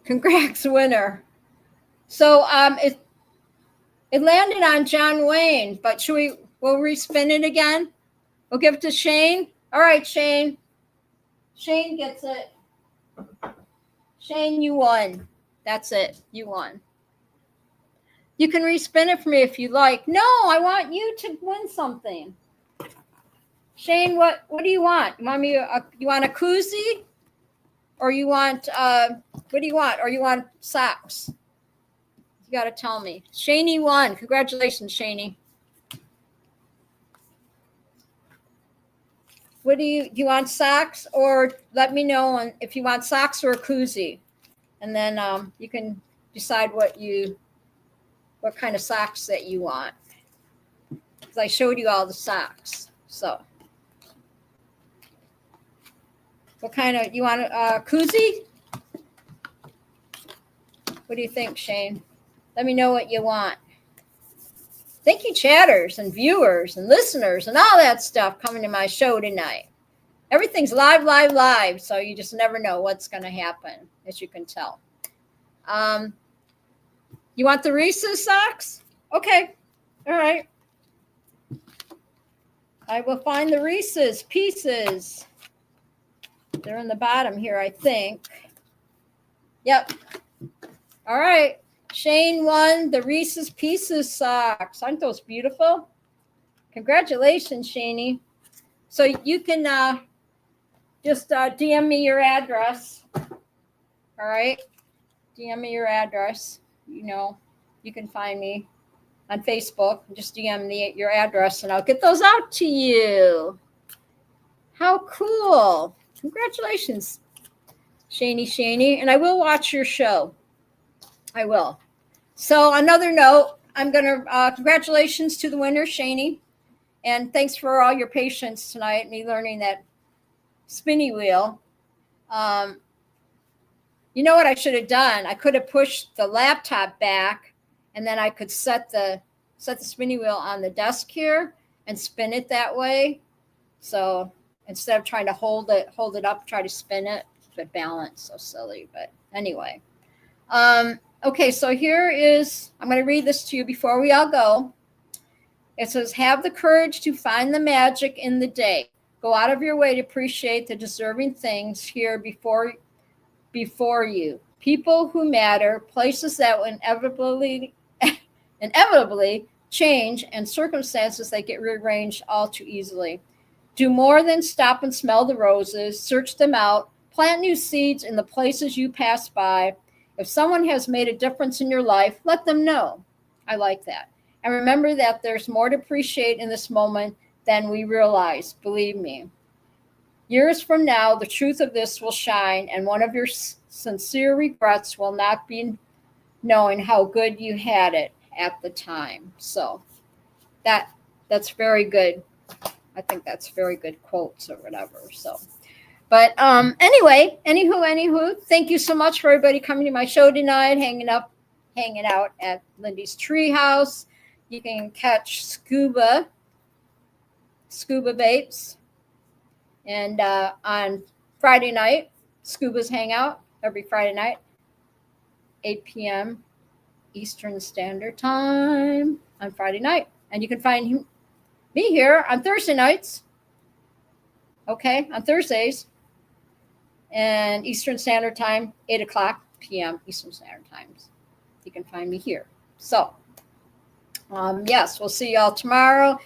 Congrats, winner. So it landed on John Wayne, but we'll respin it again? We'll give it to Shane. All right, Shane. Shane gets it. Shane, you won. That's it. You won. You can respin it for me if you like. No, I want you to win something. Shane, what do you want? You want a koozie? Or you want, what do you want? Or you want socks? You got to tell me. Shaney won. Congratulations, Shaney. Do you want socks? Or let me know if you want socks or a koozie. And then you can decide what kind of socks that you want. Because I showed you all the socks. So. What kind of, you want a koozie? What do you think, Shane? Let me know what you want. Thank you, chatters and viewers and listeners and all that stuff coming to my show tonight. Everything's live, so you just never know what's going to happen, as you can tell. You want the Reese's socks? Okay. All right. I will find the Reese's pieces. They're in the bottom here, I think. Yep. All right. Shane won the Reese's Pieces socks. Aren't those beautiful? Congratulations, Shaney. So you can just DM me your address. All right. DM me your address. You know, you can find me on Facebook. Just DM me your address and I'll get those out to you. How cool. Congratulations, Shaney. And I will watch your show. I will. So another note, I'm going to, congratulations to the winner, Shaney. And thanks for all your patience tonight, me learning that spinny wheel. You know what I should have done? I could have pushed the laptop back and then I could set the spinny wheel on the desk here and spin it that way. So instead of trying to hold it up, try to spin it, but balance. So silly. But anyway. Okay, so here is, I'm going to read this to you before we all go. It says, have the courage to find the magic in the day. Go out of your way to appreciate the deserving things here before you. People who matter, places that will inevitably change, and circumstances that get rearranged all too easily. Do more than stop and smell the roses. Search them out. Plant new seeds in the places you pass by. If someone has made a difference in your life, let them know. I like that. And remember that there's more to appreciate in this moment than we realize. Believe me. Years from now, the truth of this will shine, and one of your sincere regrets will not be knowing how good you had it at the time. So that's very good. I think that's very good quotes or whatever. So, but anyway, anywho, thank you so much for everybody coming to my show tonight, hanging out at Lindy's Treehouse. You can catch Scuba Babes. And on Friday night, Scuba's Hangout every Friday night, 8 p.m. Eastern Standard Time on Friday night. And you can find me here on Thursday nights. Okay, on Thursdays. And Eastern Standard Time, 8 o'clock p.m. Eastern Standard Times. You can find me here. So, yes, we'll see y'all tomorrow.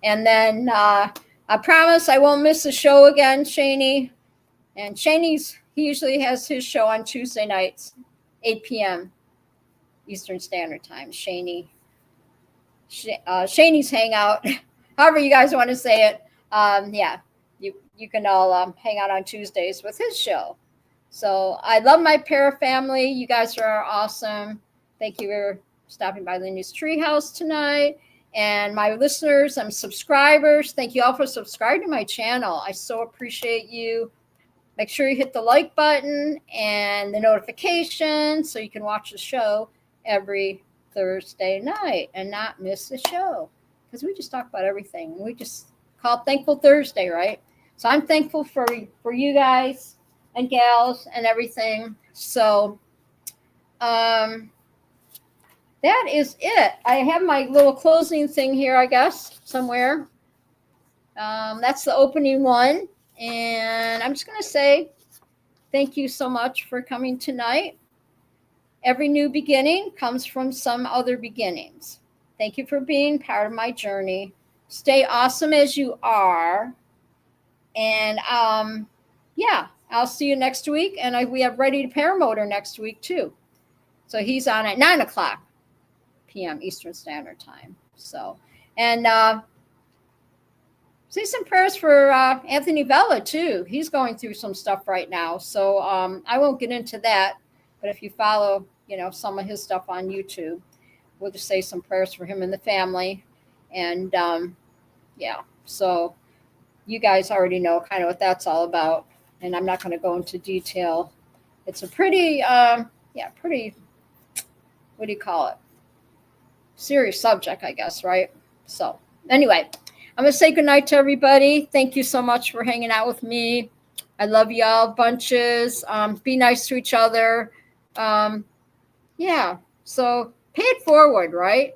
And then I promise I won't miss a show again, Shaney. And he usually has his show on Tuesday nights, 8 p.m. Eastern Standard Time. Shaney's Hangout, however you guys want to say it. Yeah, you can all hang out on Tuesdays with his show. So I love my para family. You guys are awesome. Thank you for stopping by Lindy's Treehouse tonight. And my listeners and subscribers, thank you all for subscribing to my channel. I so appreciate you. Make sure you hit the like button and the notification so you can watch the show every Thursday night and not miss the show. Because we just talk about everything. We just call it Thankful Thursday, right? So I'm thankful for you guys and gals and everything. So that is it. I have my little closing thing here, I guess, somewhere. That's the opening one. And I'm just going to say thank you so much for coming tonight. Every new beginning comes from some other beginnings. Thank you for being part of my journey. Stay awesome as you are. And yeah, I'll see you next week. And we have Ready to Paramotor next week, too. So he's on at 9 o'clock p.m. Eastern Standard Time. So, and say some prayers for Anthony Vella too. He's going through some stuff right now. So I won't get into that. But if you follow, some of his stuff on YouTube, we'll just say some prayers for him and the family. And yeah, so you guys already know kind of what that's all about. And I'm not going to go into detail. It's a pretty, what do you call it? Serious subject, I guess, right? So anyway, I'm going to say goodnight to everybody. Thank you so much for hanging out with me. I love y'all bunches. Be nice to each other. Yeah, so pay it forward, right?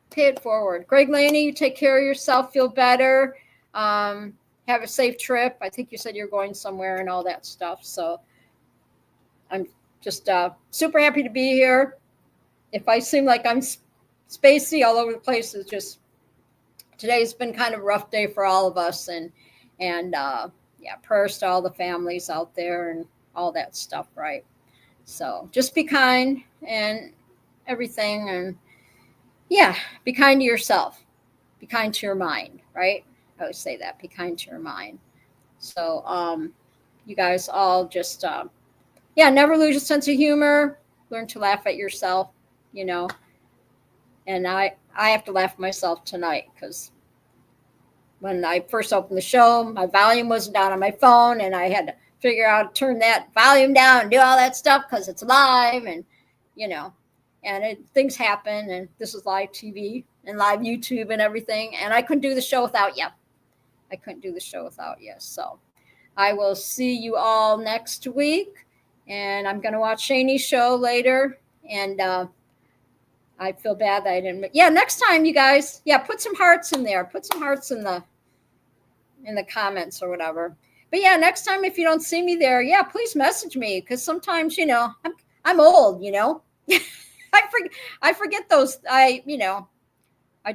Pay it forward. Greg Laney, you take care of yourself. Feel better. Have a safe trip. I think you said you're going somewhere and all that stuff. So I'm just super happy to be here. if I seem like I'm spacey all over the place, it's just today's been kind of a rough day for all of us, and yeah, prayers to all the families out there and all that stuff, right? So just be kind and everything, and yeah, be kind to yourself, be kind to your mind, right? I always say that, be kind to your mind. So you guys all just yeah, never lose your sense of humor, learn to laugh at yourself, you know. And I have to laugh at myself tonight because when I first opened the show, my volume wasn't down on my phone, and I had to figure out how to turn that volume down and do all that stuff because it's live, and you know, and things happen, and this is live TV and live YouTube and everything, and I couldn't do the show without you. I couldn't do the show without you. So I will see you all next week, and I'm going to watch Shane's show later, and I feel bad that I didn't. Yeah, next time, you guys. Yeah, put some hearts in there. Put some hearts in the comments or whatever. But yeah, next time if you don't see me there, yeah, please message me because sometimes I'm old. I forget those. I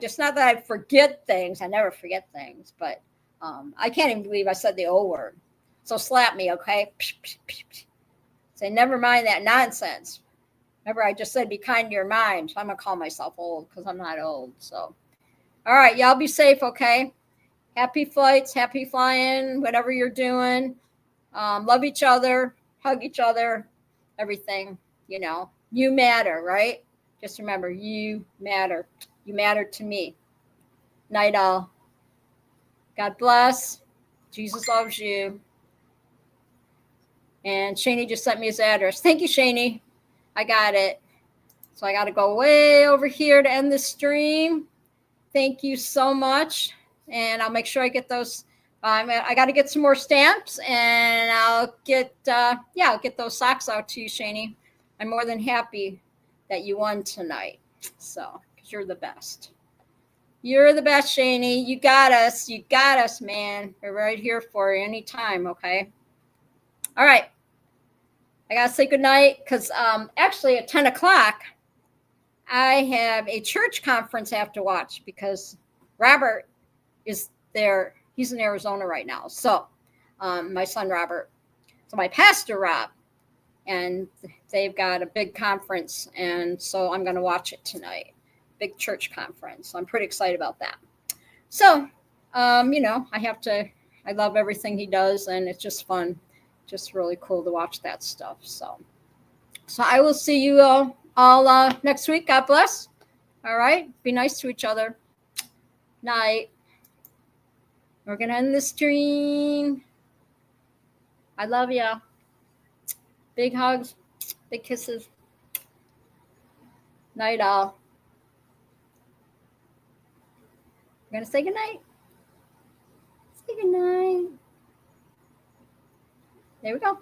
just not that I forget things. I never forget things, but I can't even believe I said the O word. So slap me, okay? Say never mind that nonsense. Remember, I just said be kind to your mind. So I'm going to call myself old because I'm not old. So, all right, y'all be safe, okay? Happy flights, happy flying, whatever you're doing. Love each other, hug each other, everything. You matter, right? Just remember, you matter. You matter to me. Night all. God bless. Jesus loves you. And Shani just sent me his address. Thank you, Shani. I got it. So I got to go way over here to end the stream. Thank you so much. And I'll make sure I get those. I got to get some more stamps, and I'll get I'll get those socks out to you, Shani. I'm more than happy that you won tonight. So, because you're the best. You're the best, Shani. You got us. You got us, man. We're right here for you anytime, okay? All right. I got to say goodnight because actually at 10 o'clock, I have a church conference I have to watch because Robert is there. He's in Arizona right now. So my son, Robert. So my pastor, Rob. And they've got a big conference. And so I'm going to watch it tonight. Big church conference. So I'm pretty excited about that. So, I love everything he does. And it's just fun. Just really cool to watch that stuff. So I will see you all next week. God bless. All right. Be nice to each other. Night. We're going to end the stream. I love you. Big hugs. Big kisses. Night all. We're going to say goodnight. Say goodnight. There we go.